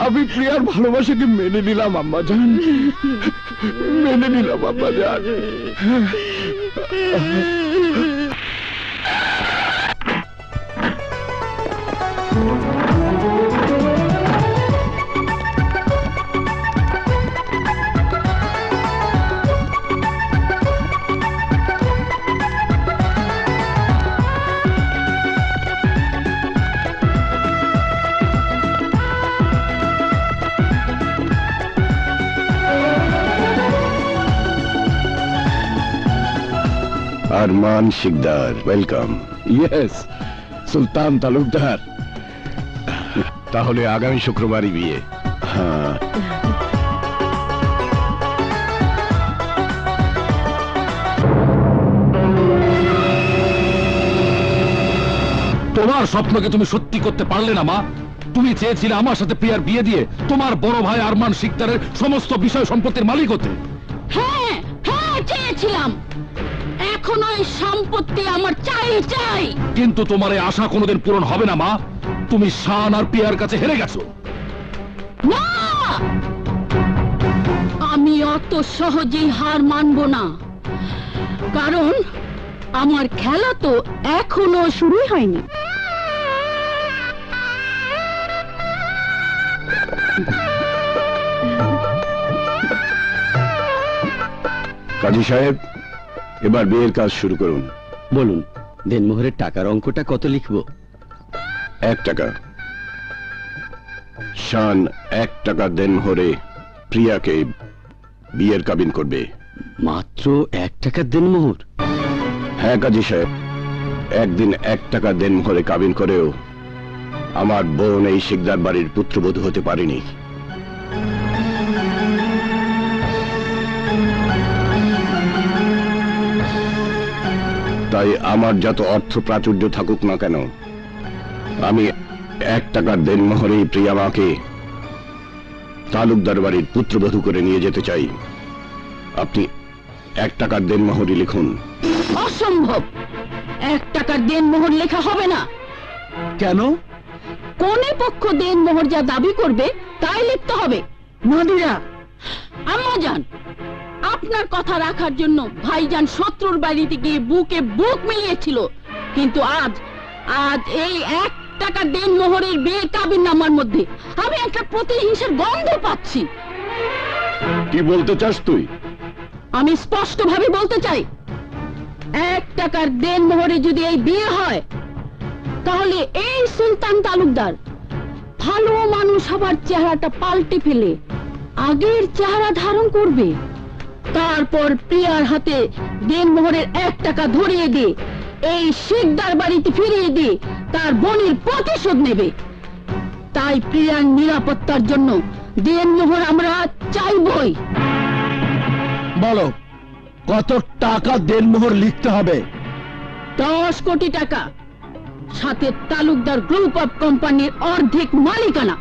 S1: আমি প্রিয়ার ভালোবাসাকে মেনে নিলাম আম্মাজান, মেনে নিলাম আম্মাজান। আরমান শিকদার, ওয়েলকাম। ইয়েস, সুলতান তালুকদার। তাহলে আগামী শুক্রবারই বিয়ে? হ্যাঁ।
S6: তোমার স্বপ্নকে তুমি সত্যি করতে পারলে না মা। তুমি চেয়েছিলে আমার সাথে প্রিয়ার বিয়ে দিয়ে তোমার বড় ভাই আরমান শিকদারের সমস্ত বিষয় সম্পত্তির মালিক হতে।
S2: হ্যাঁ হ্যাঁ, চেয়েছিলাম। এখন ওই সম্পত্তি আমার চাই।
S6: কিন্তু তোমার এই আশা কোনোদিন পূরণ হবে না মা। তুমি শান আর প্রিয়ার কাছে হেরে গেছো।
S2: না, আমি অত সহজেই হার মানব না, কারণ আমার খেলা তো এখনো শুরুই হয়নি।
S1: কাজী সাহেব, এবার বিয়ের কাজ শুরু করুন।
S3: বলুন, দেনমোহরের টাকার অঙ্কটা কত লিখবো?
S1: 1 টাকা। শান 1 টাকা দেনমোহরে প্রিয়াকে বিয়ের কাবিন করবে।
S3: মাত্র 1 টাকার দেনমোহর?
S1: হ্যাঁ কাজী সাহেব, একদিন 1 টাকা দেনমোহরে কাবিন করেও আমার বোন এই শিকদার বাড়ির পুত্রবধূ হতে পারেনি। তাই আমার যত অর্থ প্রাচুর্য থাকুক না কেন, আমি 1 টাকার দেনমোহরেই প্রিয়া মাকে তালুকদার বাড়ির পুত্রবধূ করে নিয়ে যেতে চাই। আপনি 1 টাকার দেনমোহরই লিখুন।
S2: অসম্ভব, 1 টাকার দেনমোহর লেখা হবে না।
S6: কেন?
S2: কোনে পক্ষ দেনমোহর যা দাবি করবে তাই লিখতে হবে।
S5: নাদিরা,
S2: আম্মাজান, আপনার কথা রাখার জন্য ভাইজান শত্রুর বাড়িতে গিয়ে বুকে বুক মিলিয়েছিল, কিন্তু আজ এই 1 টাকা দেনমোহরের বিয়ে কাবিননামার মধ্যে আমি একটা প্রতিহিংসার গন্ধ পাচ্ছি।
S1: কি বলতে চাস তুই?
S2: আমি স্পষ্ট ভাবে বলতে চাই, 1 টাকার দেনমোহরে যদি এই বিয়ে হয়, তাহলে এই সুলতান তালুকদার ভালো মানুষ হবার চেহারাটা পাল্টে ফেলে আগের চেহারা ধারণ করবে। তারপর প্রিয়ার হাতে দেনমোহরের 1 টাকা ধরিয়ে দিয়ে এই শিকদার বাড়িতে ফিরিয়ে দিয়ে তার বোনের প্রতিশোধ নেবে। তাই প্রিয়ার নিরাপত্তার জন্য দেনমোহর আমরা চাইবই।
S6: বলো, কত টাকা দেনমোহর লিখতে হবে?
S2: 10 কোটি টাকা, সাথে তালুকদার গ্রুপ অফ কোম্পানির অর্ধেক মালিকানা।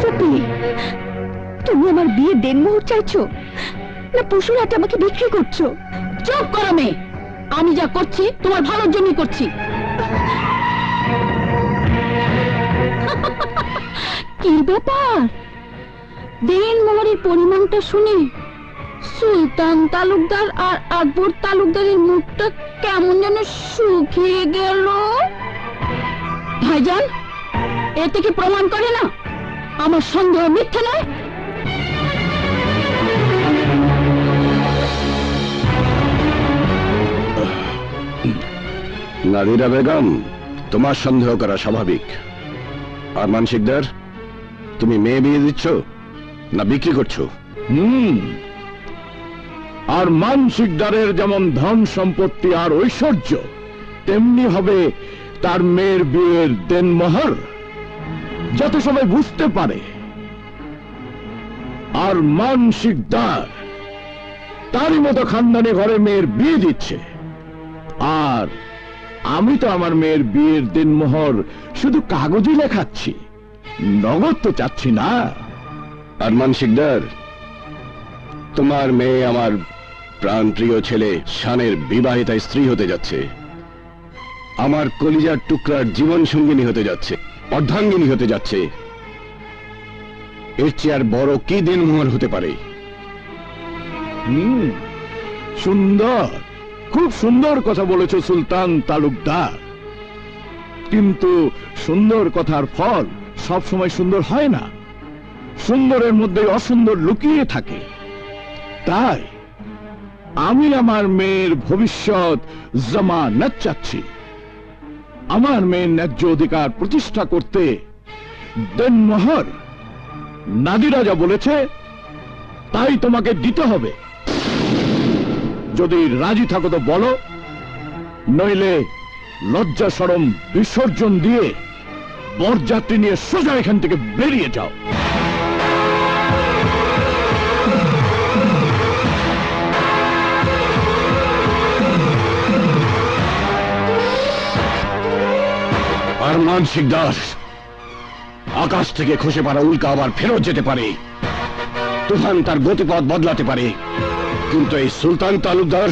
S9: সত্যি তুমি আমার বিয়ে দেনমোহর চাইছো, না পশুর হাটে আমাকে বিক্রি করছো?
S2: চুপ করো মেয়ে, আমি যা করছি তোমার ভালোর জন্যই করছি। কি ব্যাপার, দেনমোহরের পরিমাণটা শুনে সুলতান তালুকদার আর আকবর তালুকদারের মুখটা কেমন যেন শুকিয়ে গেল। ভাইজান, এতে কি প্রমাণ করে না আমার সন্দেহ মিথ্যে নয়?
S1: নাদিরা বেগম, তোমার সন্দেহ করা স্বাভাবিক। আর মানসিকদার, তুমি মেয়ে বিয়ে দিচ্ছ না বিক্রি করছো?
S6: আর মানসিকদারের যেমন ধন সম্পত্তি আর ঐশ্বর্য, তেমনি হবে তার মেয়ের বিয়ের দেনমোহর, যাতে সবাই বুঝতে পারে। আর মানসিকদার তারই মতো খানদানি ঘরে মেয়ের বিয়ে দিচ্ছে, আর আমি তো আমার মেয়ের বিয়ের দেনমোহর শুধু কাগজে লেখাচ্ছি, নগদ তো চাচ্ছি না।
S1: আর মানসিকদার, তোমার মেয়ে আমার প্রাণপ্রিয় ছেলে শানের বিবাহিতা স্ত্রী হতে যাচ্ছে, আমার কলিজার টুকরার জীবন সঙ্গিনী হতে যাচ্ছে, অর্ধাঙ্গিনী হতে যাচ্ছে। এর চেয়ে আর বড় কি দেনমোহর হতে পারে?
S6: সুন্দর, খুব সুন্দর কথা বলেছো সুলতান তালুকদার, কিন্তু সুন্দর কথার ফল সব সময় সুন্দর হয় না। সুন্দরের মধ্যে অসুন্দর লুকিয়ে থাকে। তাই আমি আমার মেয়ের ভবিষ্যৎ জামানত চাচ্ছি। আমার মেয়ের ন্যায্য অধিকার প্রতিষ্ঠা করতে দেনমোহর নাদিরা যা বলেছে তাই তোমাকে দিতে হবে। যদি রাজি থাকো তো বলো, নইলে লজ্জা শরম বিসর্জন দিয়ে বরযাত্রী নিয়ে সোজা এখান থেকে বেরিয়ে যাও।
S1: আর মানসিকদার, আকাশ থেকে খসে পড়া উল্কা আবার ফেরত যেতে পারে, তুফান তার গতিপথ বদলাতে পারে, কিন্তু এই সুলতান তালুকদার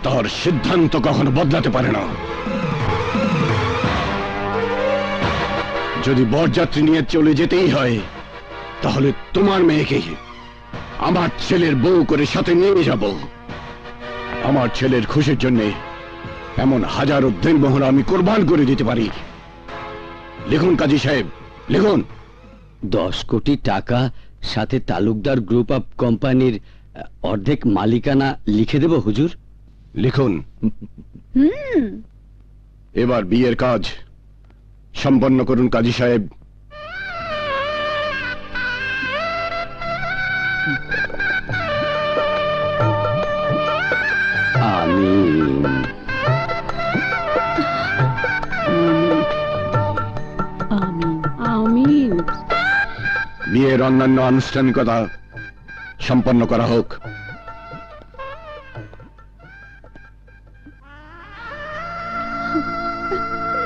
S1: তার সিদ্ধান্ত কখনো বদলাতে পারে না। যদি বরযাত্রী নিয়ে চলে যেতেই হয়, তাহলে তোমার মেয়েকে আমার ছেলের বউ করে সাথে নিয়ে যাব। আমার ছেলের খুশির জন্য এমন হাজারো দেনমোহর আমি কোরবান করে দিতে পারি। লিখুন কাজী সাহেব, লিখুন।
S3: 10 কোটি টাকা, সাথে তালুকদার গ্রুপ অফ কোম্পানির অর্ধেক মালিকানা লিখে দেব হুজুর।
S1: লিখুন। এবার বিয়ের কাজ সম্পন্ন করুন কাজী সাহেব।
S3: আমিন।
S2: আমিন।
S1: বিয়ের অন্যান্য আনুষ্ঠানিকতা সম্পন্ন করা হোক।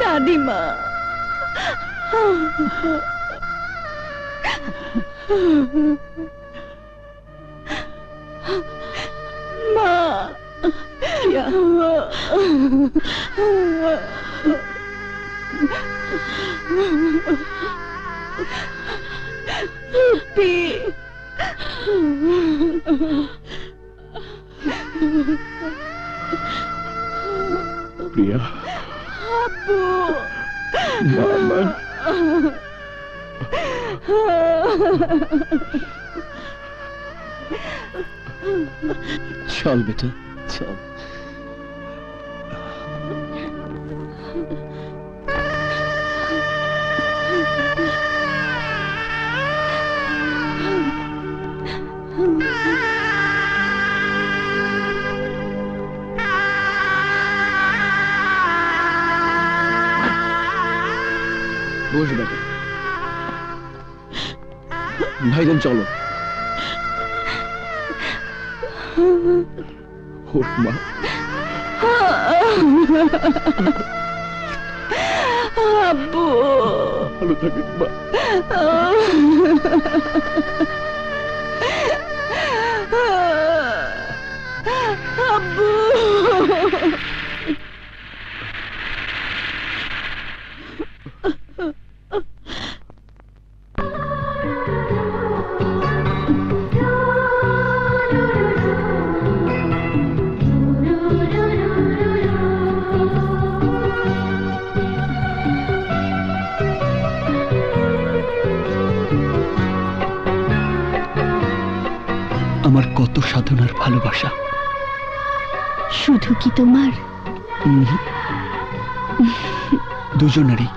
S9: দাদিমা, মা, Lupi.
S1: প্রিয়া,
S9: Abu.
S1: বাবা,
S3: চল বেটা, চল। বস বেটা। ভাইজান চলো। হোক মা।
S9: Abu.
S1: ভালো থাকিস মা।
S9: Abu.
S3: আমার কত সাধনার ভালোবাসা।
S9: শুধু কি তোমার?
S3: দুজনেরই।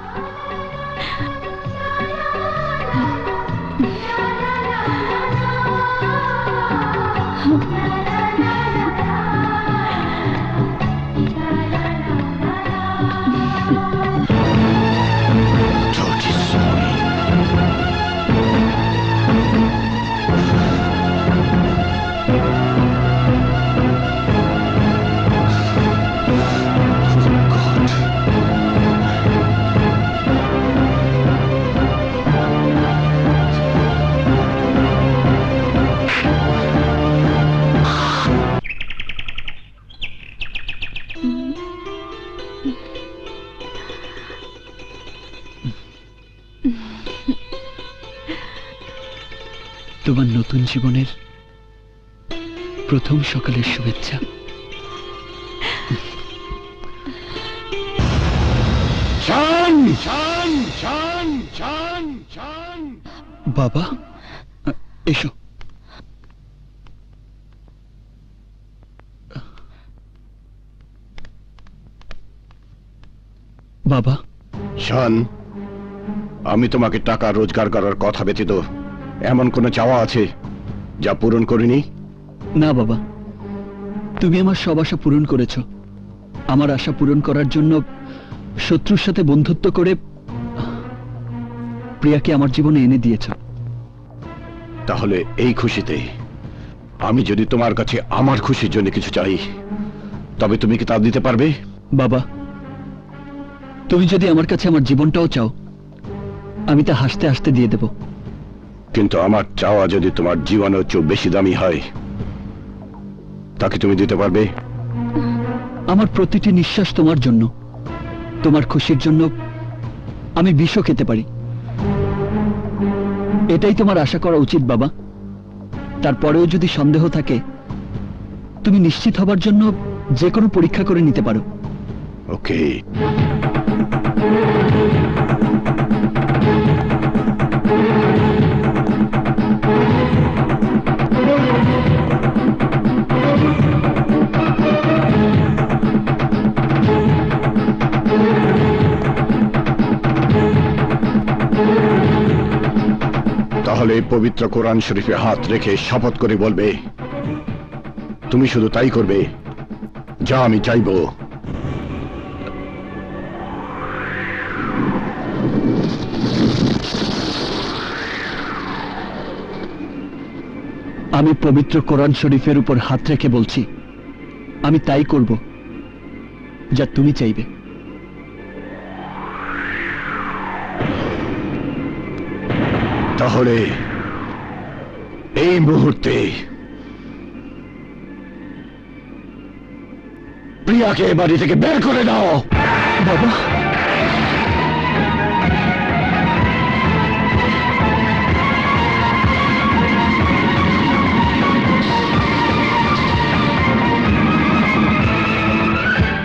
S3: তোমার নতুন জীবনের প্রথম সকালের শুভেচ্ছা।
S1: শান, শান, শান, শান, শান।
S3: বাবা, এসো। বাবা,
S1: শান, আমি তোমাকে টাকা রোজগার করার কথা ব্যতীত এমন কোনো চাওয়া আছে যা পূরণ করিনি?
S3: না বাবা, তুমি আমার সব আশা পূরণ করেছো। আমার আশা পূরণ করার জন্য শত্রুর সাথে বন্ধুত্ব করে প্রিয়াকে আমার জীবনে এনে দিয়েছো।
S1: তাহলে এই খুশিতে আমি যদি তোমার কাছে আমার খুশির জন্য কিছু চাই, তবে তুমি কি তা দিতে পারবে?
S3: বাবা, তুমি যদি আমার কাছে আমার জীবনটাও চাও, আমি তা হাসতে হাসতে দিয়ে দেব।
S1: কিন্তু আমার চাওয়া যদি তোমার জীবনের চেয়ে বেশি দামি হয়, তাকে তুমি দিতে পারবে?
S3: আমার প্রতিটি নিঃশ্বাস তোমার জন্য। তোমার খুশির জন্য আমি বিষও খেতে পারি। এটাই তোমার আশা করা উচিত বাবা। তারপরেও যদি সন্দেহ থাকে, তুমি নিশ্চিত হবার জন্য যে কোনো পরীক্ষা করে নিতে পারো।
S1: ওকে। তাহলে পবিত্র কোরআন শরীফে হাত রেখে শপথ করে বলবে তুমি শুধু তাই করবে যা আমি চাইবো।
S6: আমি পবিত্র কোরআন শরীফের উপর হাত রেখে বলছি আমি তাই করব যা তুমি চাইবে।
S1: তাহলে এই মুহূর্তে প্রিয়াকে বাড়ি থেকে বের করে দাও।
S6: বাবা,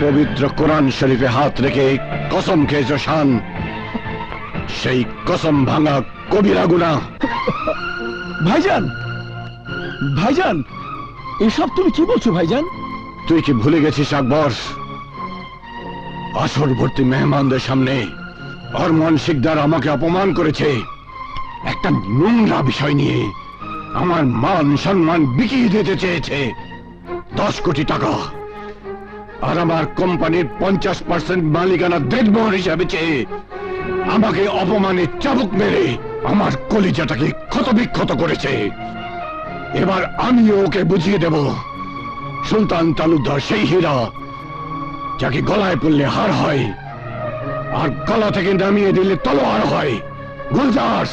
S1: পবিত্র কোরআন শরীফে হাত রেখে কসম খেয়েছো শান, সেই কসম ভাঙা কবিরা গুনাহ।
S6: ভাইজান, ভাইজান, এসব তুমি কি বলছো ভাইজান?
S1: তুই কি ভুলে গেছিস আকবর, আসর ভর্তি মেহমানদের সামনে অরমান শিকদার আমাকে অপমান করেছে একটা নোংরা বিষয় নিয়ে। আমার মান সম্মান বিকিয়ে দিতে চেয়েছে 10 কোটি টাকা, আর আমার কোম্পানির 50% মালিকানা দেড়মোহর হিসাবে চেয়ে আমাকে অপমানে চাবুক মেরে আমার কলিজাটাকে ক্ষতবিক্ষত করেছে। এবার আমিও ওকে বুঝিয়ে দেব সুলতান তালুকদার সেই হীরা যাকে গলায় পড়লে হার হয় আর গলা থেকে নামিয়ে দিলে তলোয়ার হয়। গুলজার,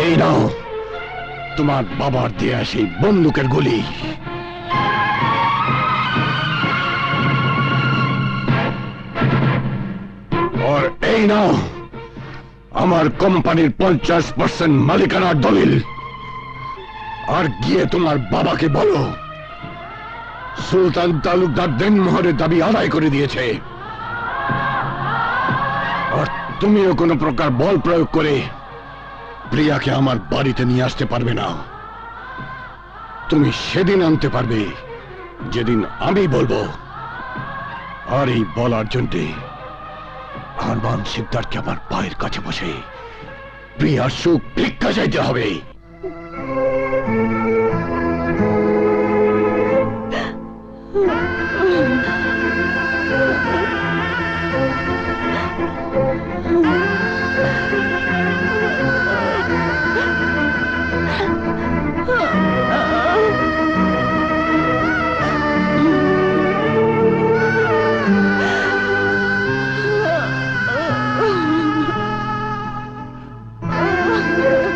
S1: এই নাও তোমার বাবার দেয়া সেই বন্দুকের গুলি। আর এই নাও আমার কোম্পানির 50% মালিকানার দলিল। আর গিয়ে তোমার বাবাকে বলো সুলতান তালুকদার দেনমোহরের দাবি আদায় করে দিয়েছে, আর তুমিও কোনো প্রকার বল প্রয়োগ করে প্রিয়াকে আমার বাড়িতে নিয়ে আসতে পারবে না। তুমি সেদিন আনতে পারবে যেদিন আমি বলবো। আর এই বলার জন্যে আরমান শিকদারকে আমার পায়ের কাছে বসে প্রিয়ার সুখ ভিক্ষা চাইতে হবে।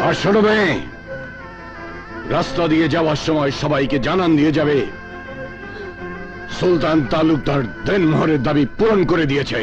S1: আর শোনো মেয়ে, রাস্তা দিয়ে যাওয়ার সময় সবাইকে জানান দিয়ে যাবে সুলতান তালুকদার দেনমোহরের দাবি পূরণ করে দিয়েছে।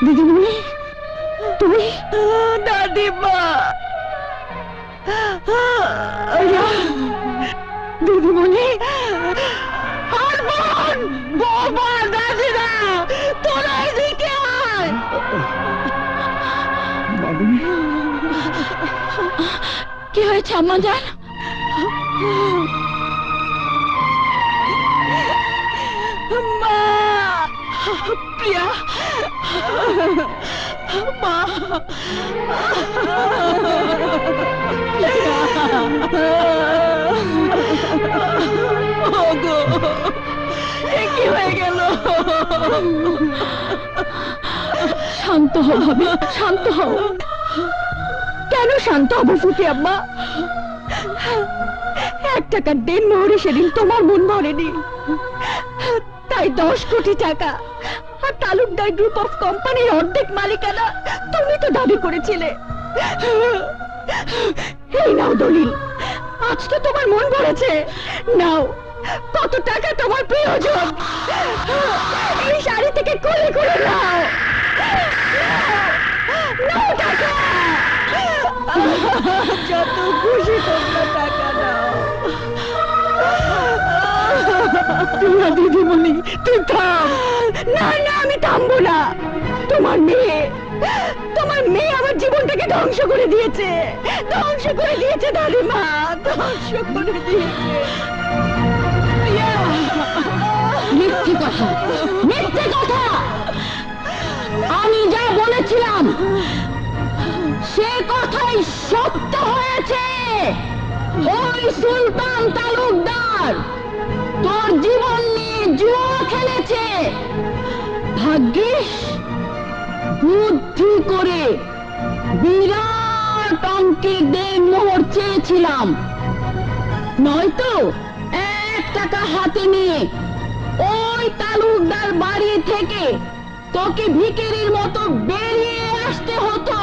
S9: দিদিমণি, তুমি? দাদিমা, দিদিমণি, আরমান, বাবা, দাদিরা, তোরা এদিকে আয়।
S2: কি হয়েছে আম্মা জান?
S9: মা, প্রিয়া, মা, ওগো, এ কি হয়ে গেল?
S2: শান্ত হও ভাবি, শান্ত হও।
S9: কেন শান্ত হবো ফুটি আম্মা? 1 টাকার দেনমোহরে সেদিন তোমার মন ভরেনি, তাই 10 কোটি টাকা, আর তালুকদার গ্রুপ অফ কোম্পানির অর্ধেক মালিকানা তুমি তো দাবি করেছিলে। এই নাও দলিল, আজ তো তোমার মন ভরেছে। নাও, কত টাকা তোমার প্রয়োজন? এই শাড়ি থেকে কোলে করে নাও, নাও টাকা, যত খুশি তোমরা টাকা নাও। দিদিমণি, তুই থাম। না না, আমি থামবো না। তোমার মেয়ে আমার জীবনটাকে ধ্বংস করে দিয়েছে, ধ্বংস করে দিয়েছে দাদিমা, ধ্বংস করে দিয়েছে।
S2: মিথ্যে কথা, মিথ্যে কথা। আমি যা বলেছিলাম সে কথাই সত্য হয়েছে। ওই সুলতান তালুকদার তোর জীবন নিয়ে জুয়া খেলেছে। ভাগ্যিস বুদ্ধি করে বিরাট অঙ্কের দেনমোহর চেয়েছিলাম, নয়তো 1 টাকা হাতে নিয়ে ওই তালুকদার বাড়ি থেকে তোকে ভিখারির মতো বেরিয়ে আসতে হতো।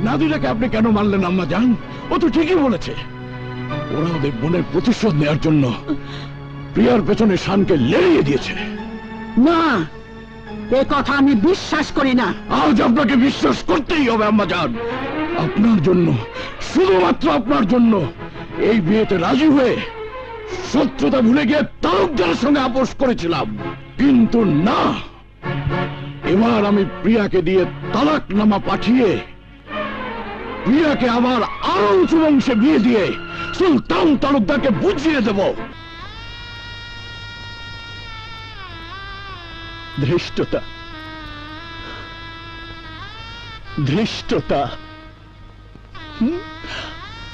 S1: নাদিরাকে আপনি কেন মারলেন আম্মা জান? ও তো ঠিকই বলেছে। ওরা ওদের বোনের প্রতিশোধ নেওয়ার জন্য প্রিয়ার পেছনে শানকে লেড়িয়ে দিয়েছে।
S2: না, এ কথা আমি বিশ্বাস করি না।
S1: আজ আপনাকে বিশ্বাস করতেই হবে আম্মা জান। আপনার জন্য, শুধুমাত্র আপনার জন্য এই বিয়েতে রাজি হয়ে শত্রুতা ভুলে গিয়ে তালুকদারের সঙ্গে আপোষ করেছিলাম, কিন্তু না, এবার আমি প্রিয়াকে দিয়ে তালাকনামা পাঠিয়ে প্রিয়াকে আবার আরো উঁচু বংশে বিয়ে দিয়ে সুলতান তালুকদারকে বুঝিয়ে দেব।
S3: ধৃষ্টতা, ধৃষ্টতা।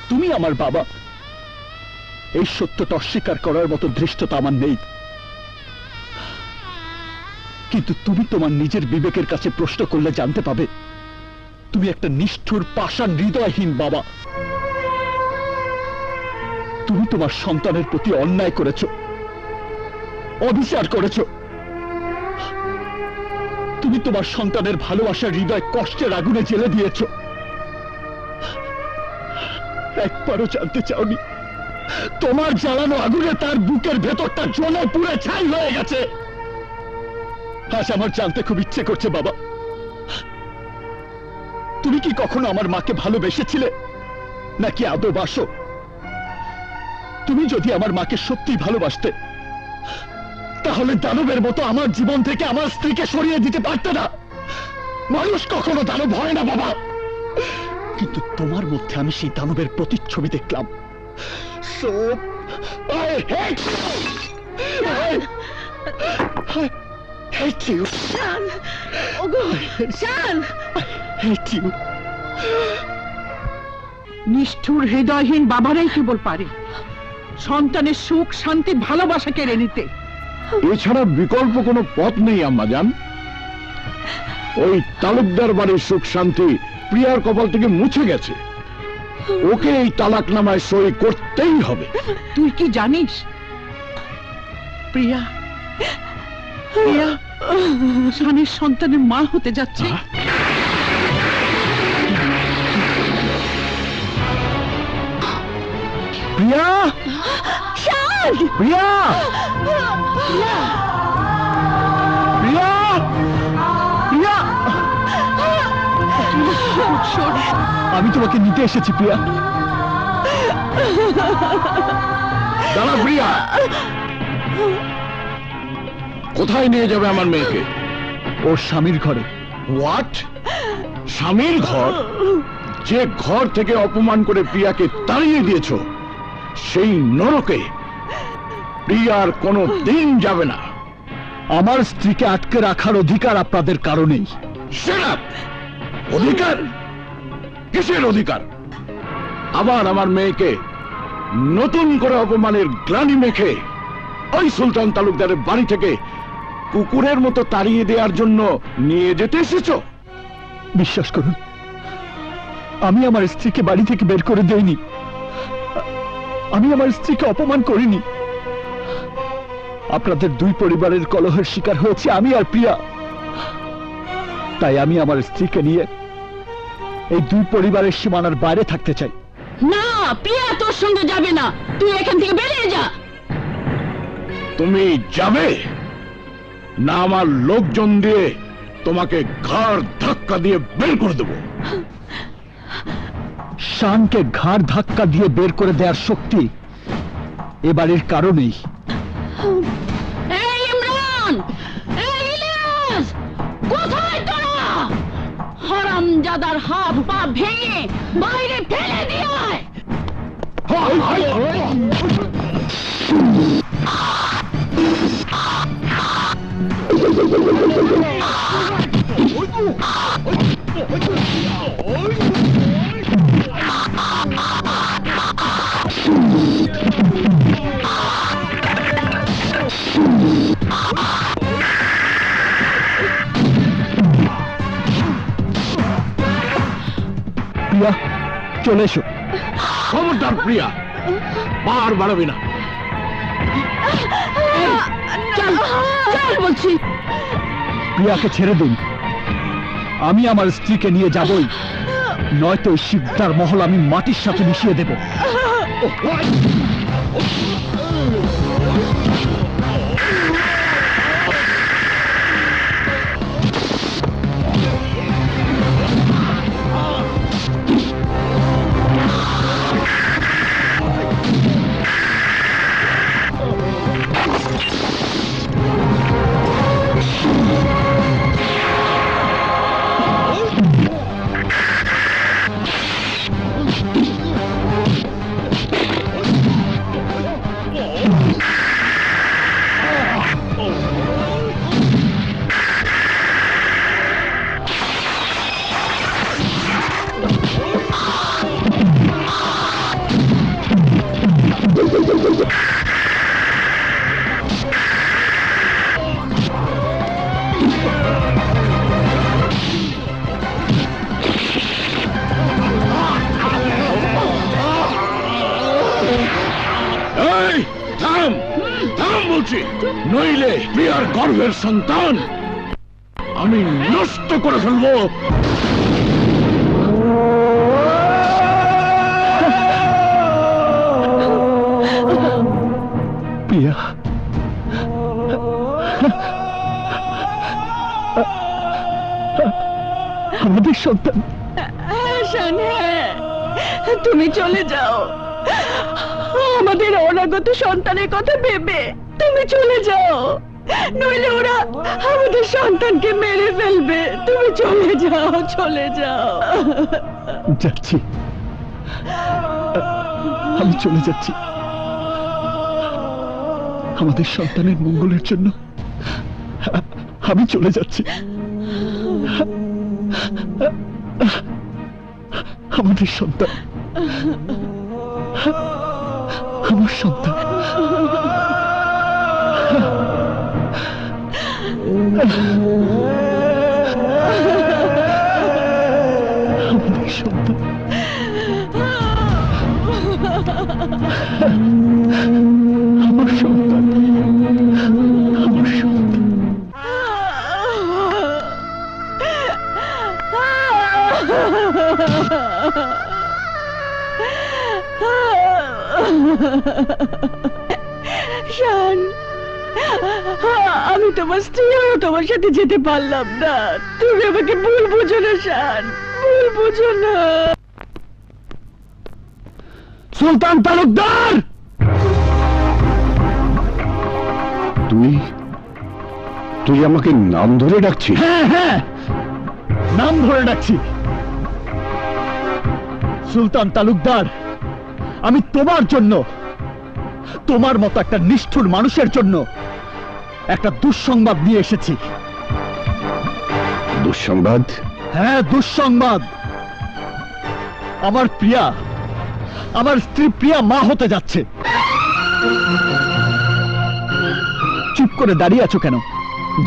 S3: তুমি আমার বাবা, এই সত্যটা অস্বীকার করার মতো ধৃষ্টতা আমার নেই। কিন্তু তুমি তোমার নিজের বিবেকের কাছে প্রশ্ন করলে জানতে পাবে তুমি একটা নিষ্ঠুর, পাষাণ, হৃদয়হীন বাবা। তুমি তোমার সন্তানের প্রতি অন্যায় করেছ, অবিচার করেছ। তুমি তোমার সন্তানের ভালোবাসার হৃদয় কষ্টের আগুনে জ্বেলে দিয়েছ। একবারও জানতে চাওনি তোমার জ্বালানো আগুনে তার বুকের ভেতরটা জ্বলে পুড়ে ছাই হয়ে গেছে। আজ আমার জানতে খুব ইচ্ছে করছে বাবা, তুমি কি কখনো আমার মাকে ভালোবেসেছিলে নাকি আদৌ বাসো? তুমি যদি আমার মাকে সত্যি ভালোবাসতে তাহলে দানবের মতো আমার জীবন থেকে আমার স্ত্রীকে সরিয়ে দিতে পারতে না। মানুষ কখনো দানব হয় না বাবা, কিন্তু তোমার মধ্যে আমি সেই দানবের প্রতিচ্ছবি দেখলাম। So, I hate you. I hate you.
S2: শান, ওগো শান,
S3: I hate you.
S2: নিষ্ঠুর হৃদয়হীন বাবারাই কেবল পারে সন্তানের সুখ, শান্তি, ভালোবাসা কেড়ে নিতে।
S1: এছাড়া বিকল্প কোনো পথ নেই আম্মা জান। ওই তালুকদার বাড়ির সুখ শান্তি প্রিয়ার কপাল থেকে মুছে গেছে। ওকে এই তালাকনামায় সই করতেই হবে।
S2: তুই কি জানিস প্রিয়া, প্রিয়া শানের সন্তানের মা হতে যাচ্ছে?
S3: প্রিয়া,
S9: শান!
S3: প্রিয়া, প্রিয়া, প্রিয়া, আমি তোমাকে নিতে এসেছি প্রিয়া।
S1: দাঁড়া প্রিয়া, কোথায় নিয়ে যাবে আমার মেয়েকে?
S3: ওর স্বামীর ঘরে।
S1: হোয়াট? স্বামীর ঘর? যে ঘর থেকে অপমান করে প্রিয়াকে তাড়িয়ে দিয়েছ সেই নরকে প্রিয়ার কোনো দিন যাবে না।
S3: আমার স্ত্রীকে আটকে রাখার অধিকার আপনাদের কারণেই।
S1: Shut up! অধিকার? কিসের অধিকার? আবার আমার মেয়েকে নতুন করে অপমানের গ্লানি মেখে ওই সুলতান তালুকদারের বাড়ি থেকে কুকুরের মতো তাড়িয়ে দেওয়ার জন্য নিয়ে যেতে এসেছ?
S3: বিশ্বাস করুন, আমি আমার স্ত্রীকে বাড়ি থেকে বের করে দেইনি। আমি আমার স্ত্রীকে অপমান করিনি।
S6: আপনাদের দুই পরিবারের কলহের শিকার হয়েছে আমি আর প্রিয়া। তাই আমি আমার স্ত্রীকে নিয়ে এই দুই পরিবারের সীমানার বাইরে থাকতে চাই।
S2: না, প্রিয়া তোর সঙ্গে যাবে না, তুই এখান থেকে বেরিয়ে যা।
S1: তুমি যাবে না, আমার লোকজন দিয়ে তোমাকে ঘাড় ধাক্কা দিয়ে বের করে দেবো।
S6: শানকে ঘাড় ধাক্কা দিয়ে বের করে দেওয়ার শক্তি এ বাড়ির কারণেই।
S2: এই ইমরান, এই ইলিয়াস, কোথায় তোরা? হারামজাদার হাত পা ভেঙে বাইরে ফেলে দিয়ে আয়।
S6: প্রিয়া, চলে এসো।
S1: খবরদার প্রিয়া, বার বাড়াবি না।
S2: চল চল বলছি।
S6: প্রিয়াকে ছেড়ে দিন, আমি আমার স্ত্রীকে নিয়ে যাবই, নয়তো এই শিকদার মহল আমি মাটির সাথে মিশিয়ে দেব।
S1: এই থাম, থাম বলছি, নইলে প্রিয়ার গর্ভের সন্তান আমি নষ্ট করে ফেলবো।
S6: প্রিয়া, আমাদের সন্তান।
S9: শান, হ্যাঁ, তুমি চলে যাও। আমাদের অনাগত সন্তানের কথা ভেবে তুমি চলে যাও, নইলে ওরা আমাদের সন্তানকে মেরে ফেলবে। তুমি চলে যাও, চলে যাও।
S6: যাচ্ছি, আমি চলে যাচ্ছি। আমাদের সন্তানের মঙ্গলের জন্য আমি চলে যাচ্ছি। আমাদের সন্তান, আমার সন্তান। আমাদের সন্তান, আমার সন্তান, আমার সন্তান।
S9: শান, আমি তোমার স্ত্রী হয়েও তোমার সাথে যেতে পারলাম না। তুমি আমাকে ভুল বুঝো না শান, ভুল বুঝো না।
S6: সুলতান তালুকদার,
S1: তুই তুই আমাকে নাম ধরে ডাকছিস?
S6: হ্যাঁ হ্যাঁ, নাম ধরে ডাকছি। সুলতান তালুকদার, আমি তোমার জন্য, তোমার মতো একটা নিষ্ঠুর মানুষের জন্য একটা দুঃসংবাদ নিয়ে এসেছি।
S1: দুঃসংবাদ?
S6: হ্যাঁ, দুঃসংবাদ। আমার প্রিয়া, আমার স্ত্রী প্রিয়া মা হতে যাচ্ছে। চুপ করে দাঁড়িয়ে আছো কেন?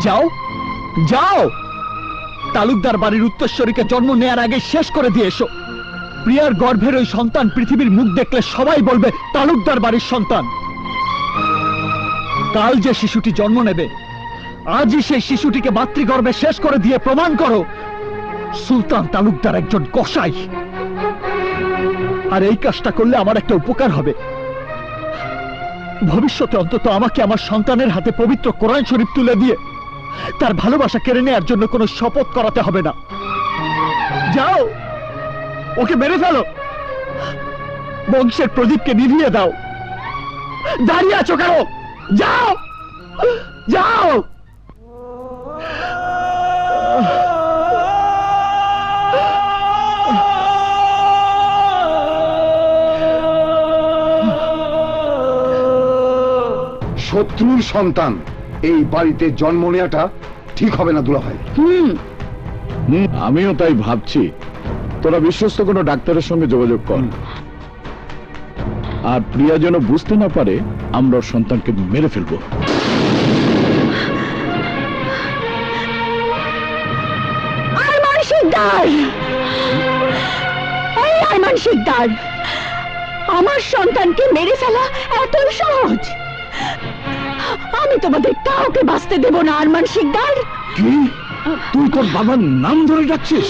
S6: যাও, যাও, তালুকদার বাড়ির উত্তরস্বরীকে জন্ম নেয়ার আগে শেষ করে দিয়ে এসো। প্রিয়ার গর্ভের ওই সন্তান পৃথিবীর মুখ দেখলে সবাই বলবে তালুকদার বাড়ির সন্তান।
S3: কাল যে শিশুটি জন্ম নেবে আজই সেই শিশুটিকে মাতৃগর্ভে শেষ করে দিয়ে প্রমাণ করো সুলতান তালুকদার একজন কসাই। আর এই কাজটা করলে আমার একটা উপকার হবে, ভবিষ্যতে অন্তত আমাকে আমার সন্তানের হাতে পবিত্র কোরআন শরীফ তুলে দিয়ে তার ভালোবাসা কেড়ে নেওয়ার জন্য কোনো শপথ করাতে হবে না। যাও, ওকে মেরে ফেলো, বংশের প্রদীপকে নিভিয়ে দাও। দাঁড়িয়ে আছো কেন? যাও, যাও।
S10: শত্রুর সন্তান এই বাড়িতে জন্ম নেওয়াটা ঠিক হবে না দুলাভাই।
S6: আমিও তাই ভাবছি। তোরা বিশ্বস্ত কোনো ডাক্তারের সঙ্গে যোগাযোগ কর, আর প্রিয়া যেন বুঝতে না পারে আমরা ওর সন্তানকে মেরে ফেলবো।
S9: আরমান শিকদার, এই আরমান শিকদার, আমার সন্তানকে মেরে ফেলা এতই সহজ? আমি তোমাদের কাউকে বাঁচতে দেব না আরমান শিকদার।
S6: কি তুই তোর বাবার নাম ধরে ডাকছিস?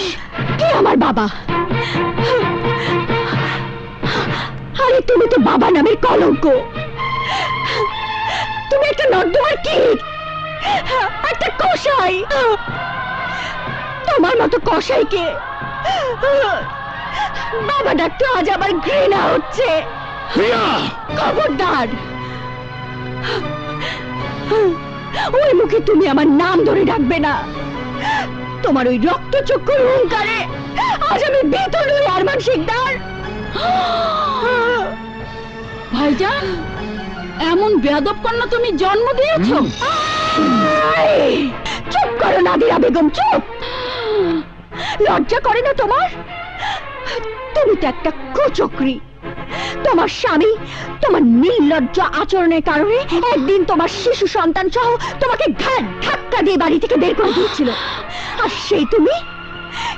S9: কে আমার বাবা? আরে তুমি তো বাবা নামের কলঙ্ক। তুমি একটা নর্দমার কীট, একটা কসাই। তোমার মতো কসাইকে বাবা ডাকতে আজ আবার ঘৃণা হচ্ছে। খবরদার, ওই মুখে তুমি আমার নাম ধরে ডাকবে না। তোমার ওই রক্তচক্ষুর হুঙ্কারে আজ আমি ভীত নই আরমান শিকদার।
S2: ভাইজান, এমন বেয়াদব কন্যা তুমি জন্ম দিয়েছো?
S9: চুপ করো নাদিরা বেগম, চুপ। লজ্জা করে না তোমার? তুমি তো একটা কুচক্রী। তোমার স্বামী তোমার নির্লজ্জ আচরণের কারণে একদিন তোমার শিশু সন্তান সহ তোমাকে ঘাট ধাক্কা দিয়ে বাড়ি থেকে বের করে দিয়েছিল। আর সেই তুমি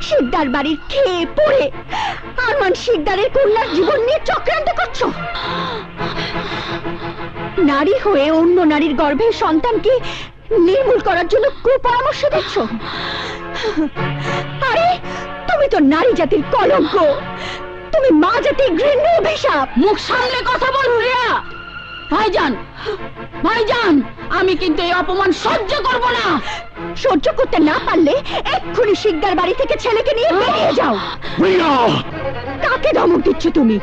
S9: শিকদার বাড়ির খেয়ে পড়ে আরমান শিকদারের কন্যার জীবন নিয়ে চক্রান্ত করছো। নারী হয়ে অন্য নারীর গর্ভে সন্তানকে নির্মূল করার জন্য কুপরামর্শ দিচ্ছ। আরে তুমি তো নারী জাতির কলঙ্ক, তুমি মা জাতির ঘৃণ্য অভিশাপ।
S2: মুখ সামলে কথা বল রিয়া। ভাইজান, ভাইজান, আমি কিন্তু এই অপমান সহ্য করব না।
S9: সহ্য করতে না পারলে এক্ষুনি শিকদার বাড়ি থেকে ছেলেকে নিয়ে বেরিয়ে যাও। কাকে ধমক দিচ্ছ তুমি?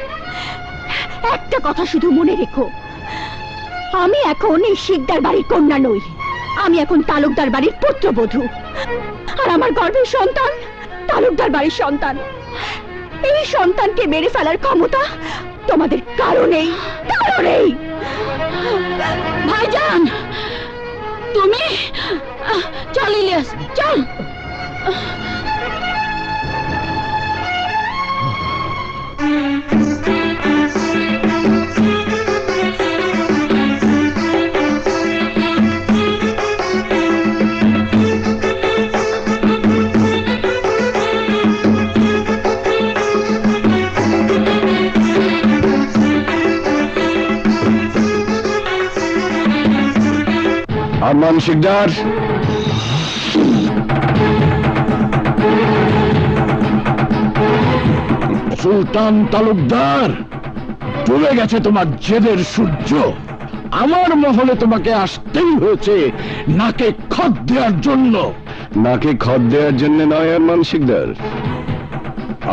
S9: একটা কথা শুধু মনে রেখো, আমি এখন এই শিকদার বাড়ির কন্যা নই, আমি এখন তালুকদার বাড়ির পুত্রবধূ। আর আমার গর্ভের সন্তান তালুকদার বাড়ির সন্তান। এই সন্তানকে মেরে ফেলার ক্ষমতা তোমাদের কারণেই কারণেই।
S2: ভাইজান, তুমি চল ইলিয়াস, চল।
S1: আরমান শিকদার,
S6: সুলতান তালুকদার, চলে গেছে তোমার জেদের সূর্য। আমার মহলে তোমাকে আসতেই হয়েছে নাকে খত দেওয়ার জন্য।
S1: নাকে খত দেওয়ার জন্য নয় আরমান শিকদার,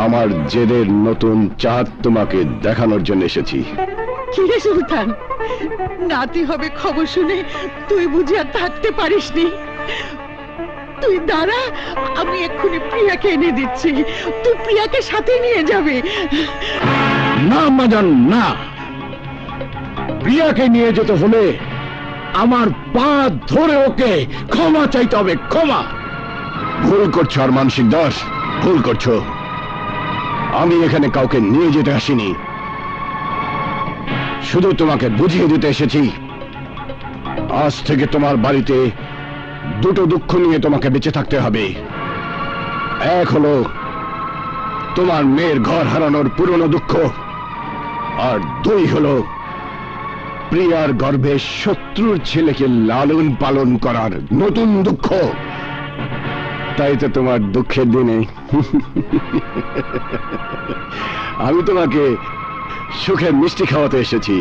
S1: আমার জেদের নতুন চাঁদ তোমাকে দেখানোর জন্য এসেছি।
S2: কিরে সুলতান, নাতি হবে খবর শুনে তুই বুঝি আর থাকতে পারিসনি? তুই দাঁড়া, আমি এক্ষুনি প্রিয়াকে এনে দিচ্ছি, তুই প্রিয়াকে সাথে নিয়ে যাবে।
S6: না মাজান, না। প্রিয়াকে নিয়ে যেতে হলে আমার পা ধরে ওকে ক্ষমা চাইতে হবে, ক্ষমা।
S1: ভুল করছো আরমান শিকদার, ভুল করছো। আমি এখানে কাউকে নিয়ে যেতে আসিনি, শুধু তোমাকে বুঝিয়ে দিতে এসেছি আজ থেকে তোমার বাড়িতে দুটো দুঃখ নিয়ে তোমাকে বেঁচে থাকতে হবে। এক হলো তোমার মেয়ের ঘর হারানোর পুরনো দুঃখ, আর দুই হলো প্রিয়ার গর্ভে শত্রুর ছেলেকে লালন পালন করার নতুন দুঃখ। তাই তো তোমার দুঃখের দিনে আমি তোমাকে সুখের মিষ্টি খাওয়াতে এসেছি।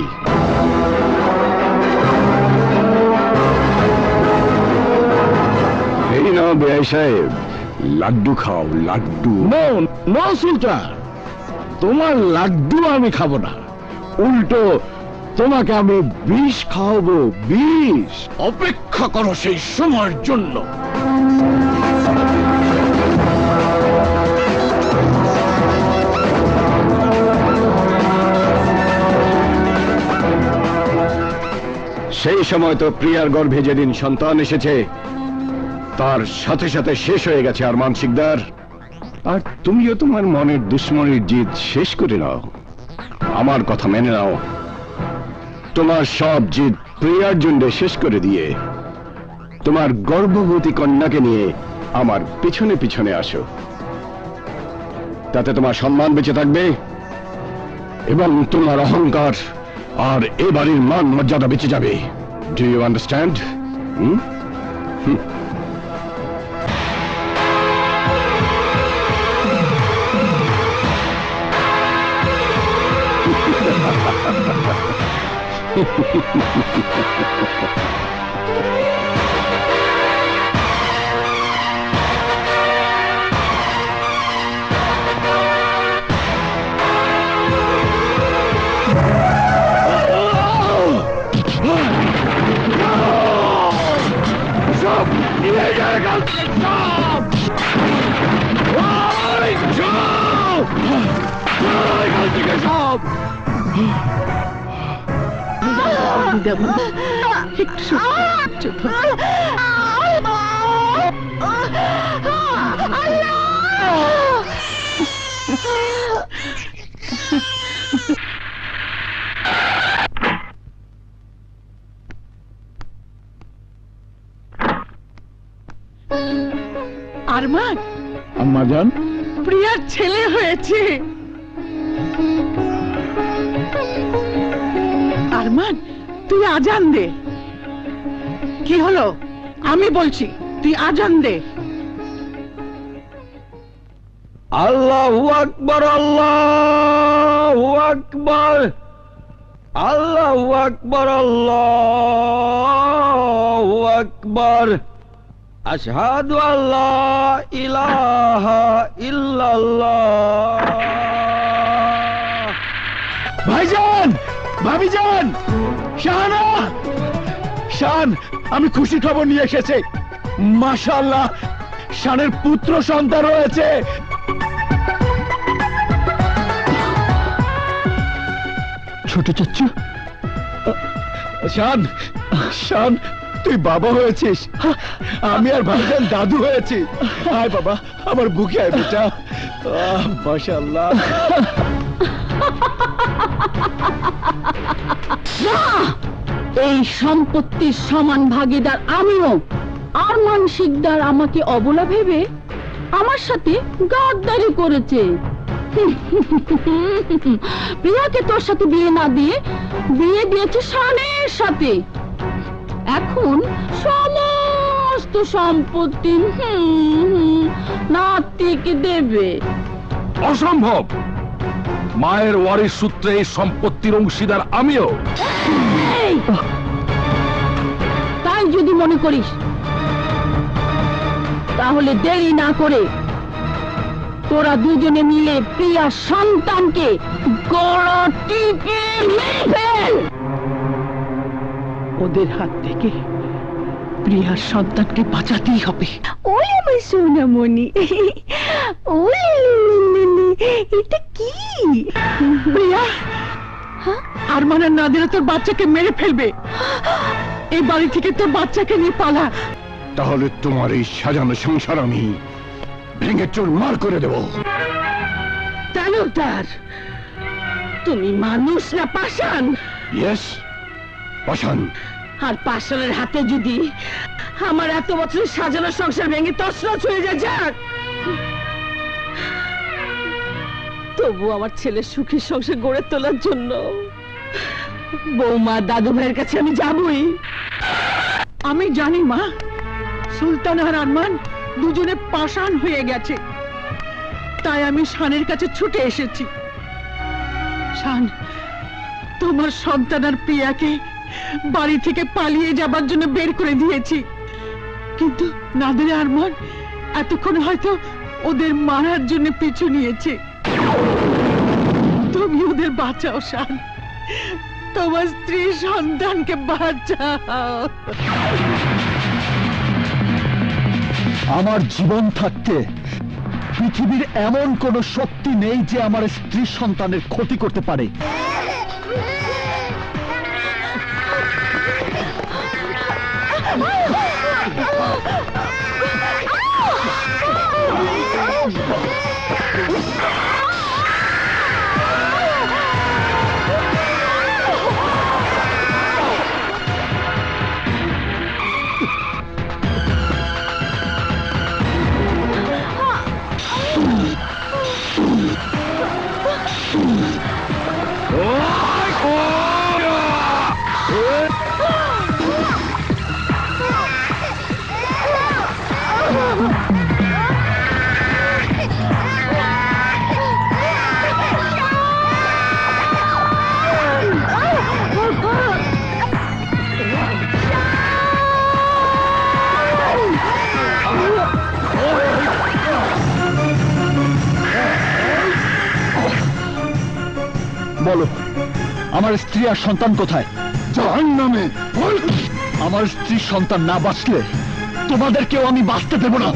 S1: এই নাও বেআই সাহেব, লাড্ডু খাও, লাড্ডু।
S7: নো নো সুলতান, তোমার লাড্ডু আমি খাবো না, উল্টো তোমাকে আমি বিষ খাওয়াবো, বিষ। অপেক্ষা করো সেই সময়ের জন্য।
S1: সেই সময় তো প্রিয়ার গর্ভে যেদিন সন্তান এসেছে তার সাথে সাথে শেষ হয়ে গেছে আরমান শিকদার। আর তুমিও তোমার মনের দুশ্মনের জিদ শেষ করে নাও, আমার কথা মেনে নাও। তোমার সব জিদ প্রিয়ার জন্য শেষ করে দিয়ে তোমার গর্ভবতী কন্যাকে নিয়ে আমার পিছনে পিছনে আসো। তাতে তোমার সম্মান বেঁচে থাকবে এবং তোমার অহংকার আর এ বাড়ির মান মর্যাদা বেঁচে যাবে। Do you understand?
S2: আরমান,
S7: আম্মা জান,
S2: প্রিয়ার ছেলে হয়েছে। আরমান, তুই আজান দে। কি হলো? আমি বলছি তুই আজান দে।
S6: আল্লাহু আকবার, আল্লাহু আকবার, আল্লাহু আকবার, আল্লাহু আকবার। আশহাদু আল্লা ইলাহা ইল্লাল্লাহ।
S7: ভাইজান, ভাবিজান, শাহানা, শান, আমি খুশি খবর নিয়ে এসেছি। মাশাআল্লাহ, শানের পুত্র সন্তান রয়েছে। ছোট চাচ্চু, শান, শান, তুই বাবা হয়েছিস, আমি আর ভাইজান দাদু হয়েছি। আয় বাবা, আমার বুকে আয় বেটা। মাশাআল্লাহ।
S2: এই সম্পত্তির সমান ভাগীদার আমিও। আরমান শিকদার আমাকে অবলা ভেবে আমার সাথে গাদ্দারি করেছে। প্রিয়াকে তোর সাথে বিয়ে না দিয়ে বিয়ে দিয়েছে শানের সাথে। এখন সমস্ত সম্পত্তি নাতিকে দেবে।
S6: অসম্ভব, মায়ের ওয়ারিশ সূত্রে এই সম্পত্তির অংশীদার আমিও।
S2: এই, তাই যদি মনে করিস তাহলে দেরি না করে তোরা দুজনে মিলে প্রিয়া সন্তানকে গলা টিপে মেরে ফেল। ওদের হাত থেকে প্রিয়ার সন্তানকে বাঁচাতেই হবে।
S9: ওই আমার সোনামণি, ওই এটা কি?
S2: প্রিয়া, আরমানের নাদিরা তোর বাচ্চাকে মেরে ফেলবে। এই বাড়ি থেকে তোর বাচ্চাকে নিয়ে পালা।
S1: তাহলে তোমার এই সাজানো সংসার আমি ভেঙে চুরমার করে দেব।
S2: তালুকদার, তুমি মানুষ না পাষাণ?
S1: ইয়েস, পাষাণ।
S2: আর পাষাণের হাতে যদি আমার এত বছরের সাজানো সংসার ভেঙে তছনছ হয়ে যায়, যাক, তবু আমার ছেলের সুখী সংসার গড়ে তোলার জন্য বৌমা দাদু ভাইয়ের কাছে আমি যাবই।
S5: আমি জানি মা, সুলতান আর আরমান দুজনে পাষাণ হয়ে গেছে, তাই আমি শানের কাছে ছুটে এসেছি। শান, তোমার সন্তান আর প্রিয়াকে বাড়ি থেকে পালিয়ে যাবার জন্য বের করে দিয়েছি, কিন্তু নাদের আরমান এতক্ষণ হয়তো ওদের মারার জন্য পিছু নিয়েছে। তুমি ওদের বাঁচাও শান, তোমার স্ত্রী সন্তানকে বাঁচাও।
S3: আমার জীবন থাকতে পৃথিবীর এমন কোন শক্তি নেই যে আমার স্ত্রী সন্তানের ক্ষতি করতে পারে। বলো, আমার স্ত্রী আর সন্তান কোথায়?
S1: জাহান্নামে।
S3: আমার স্ত্রী সন্তান না বাঁচলে তোমাদেরকেও আমি বাঁচতে দেব না।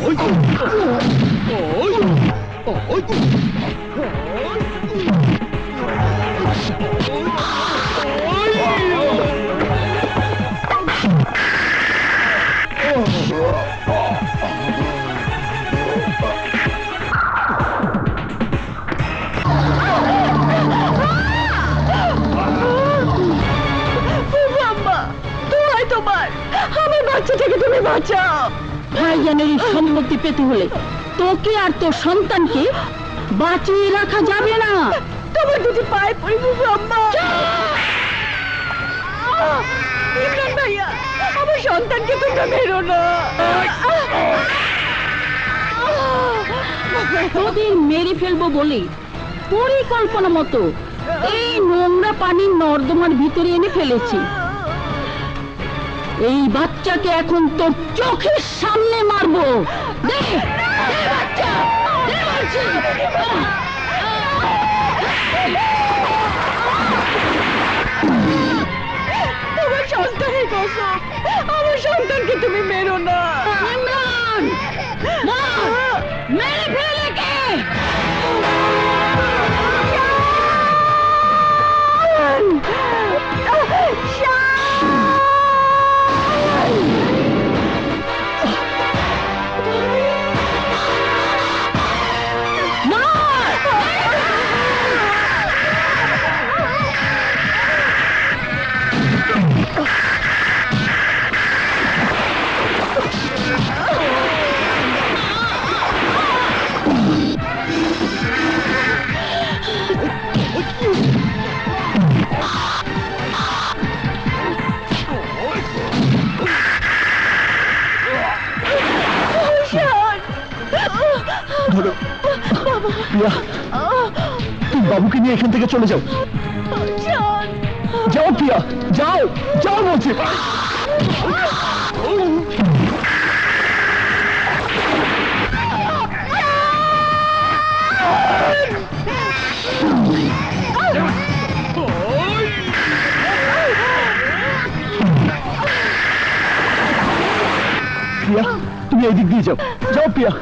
S2: আমার বাচ্চাটাকে তুমি বাঁচাও। ভাইজানের এই সম্পত্তি পেতে হলে তোকে আর তোর সন্তানকে বাঁচিয়ে রাখা যাবে না। তোমার দুটি পায়ে পড়ি আম্মা। ইমরান ভাইয়া, আমার সন্তানকে তোমরা মেরো না। তোদের মেরে ফেলবো বলে পরিকল্পনা মতো এই নোংরা পানি নর্দমার ভিতরে এনে ফেলেছি। এই বাচ্চাকে এখন তোর চোখের সামনে মারবো। দে, দে বাচ্চা, দে বলছি। তোমার সন্তানের কসম, আমার সন্তানকে তুমি মেরো না। ইমরান, মার, মেরে ফেলে কে?
S3: ধরো প্রিয়া, তুমি বাবুকে নিয়ে এখান থেকে চলে যাও। যাও প্রিয়া, যাও, যাও বলছি। প্রিয়া, তুমি এই দিক দিয়ে যাও, যাও প্রিয়া।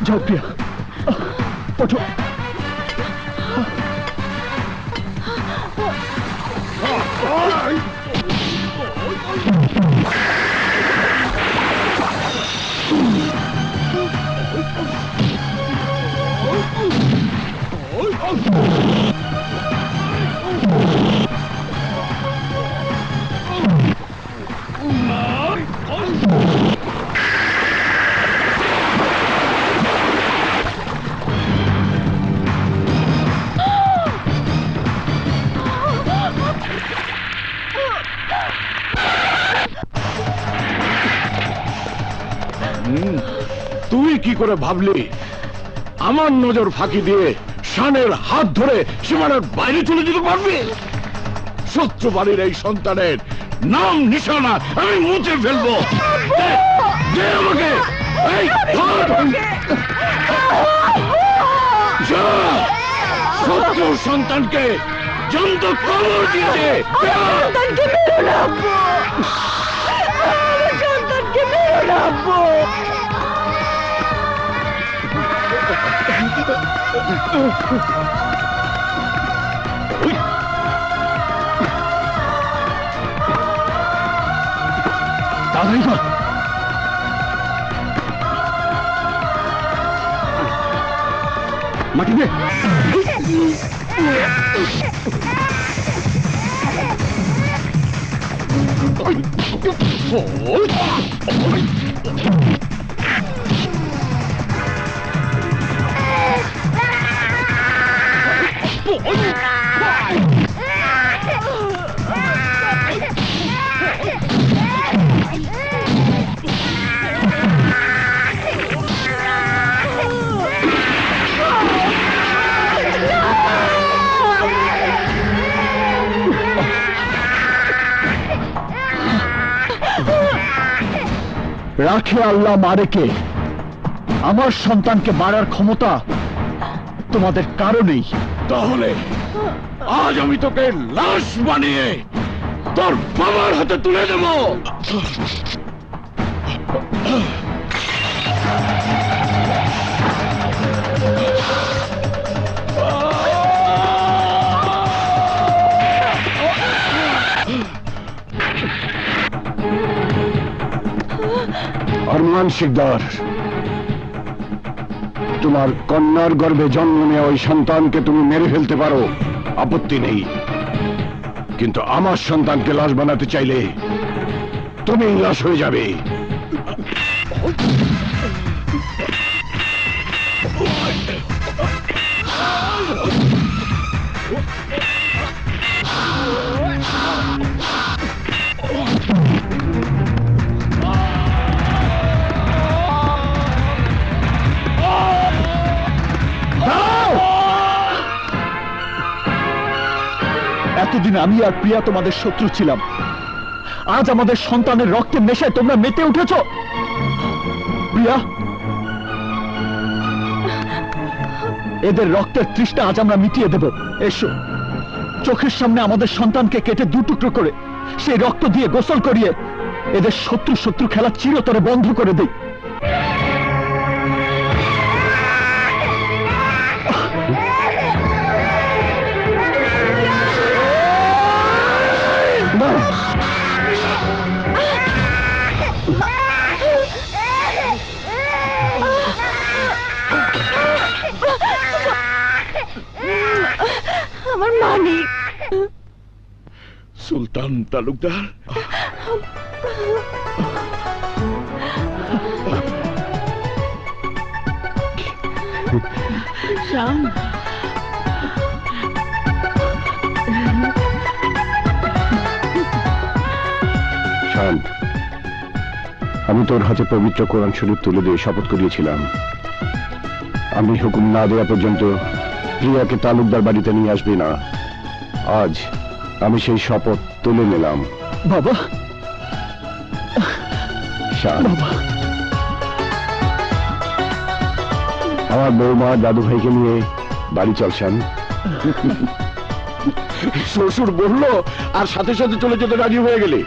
S6: যাও প্রিয়া, ওঠো।
S1: তুই কি করে ভাবলি আমার নজর ফাঁকি দিয়ে শানের হাত ধরে সীমানার বাইরে চলে যেতে পারবি? শত্রু বাড়ির এই সন্তানের নাম নিশানা আমি মুছে ফেলবো। দে আমাকে এই ধর। যা, শত্রু সন্তানকে জন্ত কবর দিয়ে দে।
S6: তাড়াতাড়ি কর। মাটি দে। রাখে আল্লাহ মারেকে, আমার সন্তানকে মারার ক্ষমতা তোমাদের কারণেই।
S1: তাহলে আজ আমি তোকে লাশ বানিয়ে তোর বাবার হাতে তুলে দেব। আরমান শিকদার, তোমার কন্যার গর্ভে জন্ম নেওয়া ওই সন্তানকে তুমি মেরে ফেলতে পারো, আপত্তি নেই, কিন্তু আমার সন্তানকে লাশ বানাতে চাইলে তুমি লাশ হয়ে যাবে।
S6: এতদিন আমি আর প্রিয়া তোমাদের শত্রু ছিলাম, আজ আমাদের সন্তানের রক্তে মেশায় তোমরা মেতে উঠেছ। প্রিয়া, এদের রক্তের তৃষ্ণা আজ আমরা মিটিয়ে দেব। এসো, চোখের সামনে আমাদের সন্তানকে কেটে দু টুকরো করে সেই রক্ত দিয়ে গোসল করিয়ে এদের শত্রু শত্রু খেলা চিরতরে বন্ধ করে দেই।
S9: আমার মানিক।
S1: সুলতান তালুকদার,
S2: শান,
S1: শান, আমি তোর হাতে পবিত্র কোরআন শরীফ তুলে দিয়ে শপথ করিয়েছিলাম, আমি হুকুম না দেওয়া পর্যন্ত প্রিয়াকে তালুকদার বাড়িতে নিয়ে আসবি না। আজ আমি সেই শপথ তুলে নিলাম।
S6: বাবা,
S1: শান,
S6: বাবা,
S1: আমার বৌমা দাদু ভাইকে নিয়ে বাড়ি চল শান। শ্বশুর বললো আর সাথে সাথে চলে যেতে রাজি হয়ে গেলে।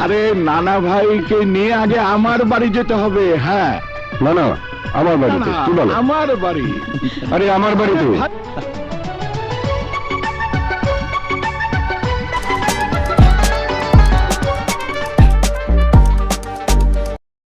S10: আরে নানা ভাইকে নিয়ে আগে আমার বাড়ি যেতে হবে। হ্যাঁ
S1: না না, আমার বাড়িতে,
S10: না,
S1: কি বলো?
S10: আমার বাড়ি।
S1: আরে আমার বাড়িতে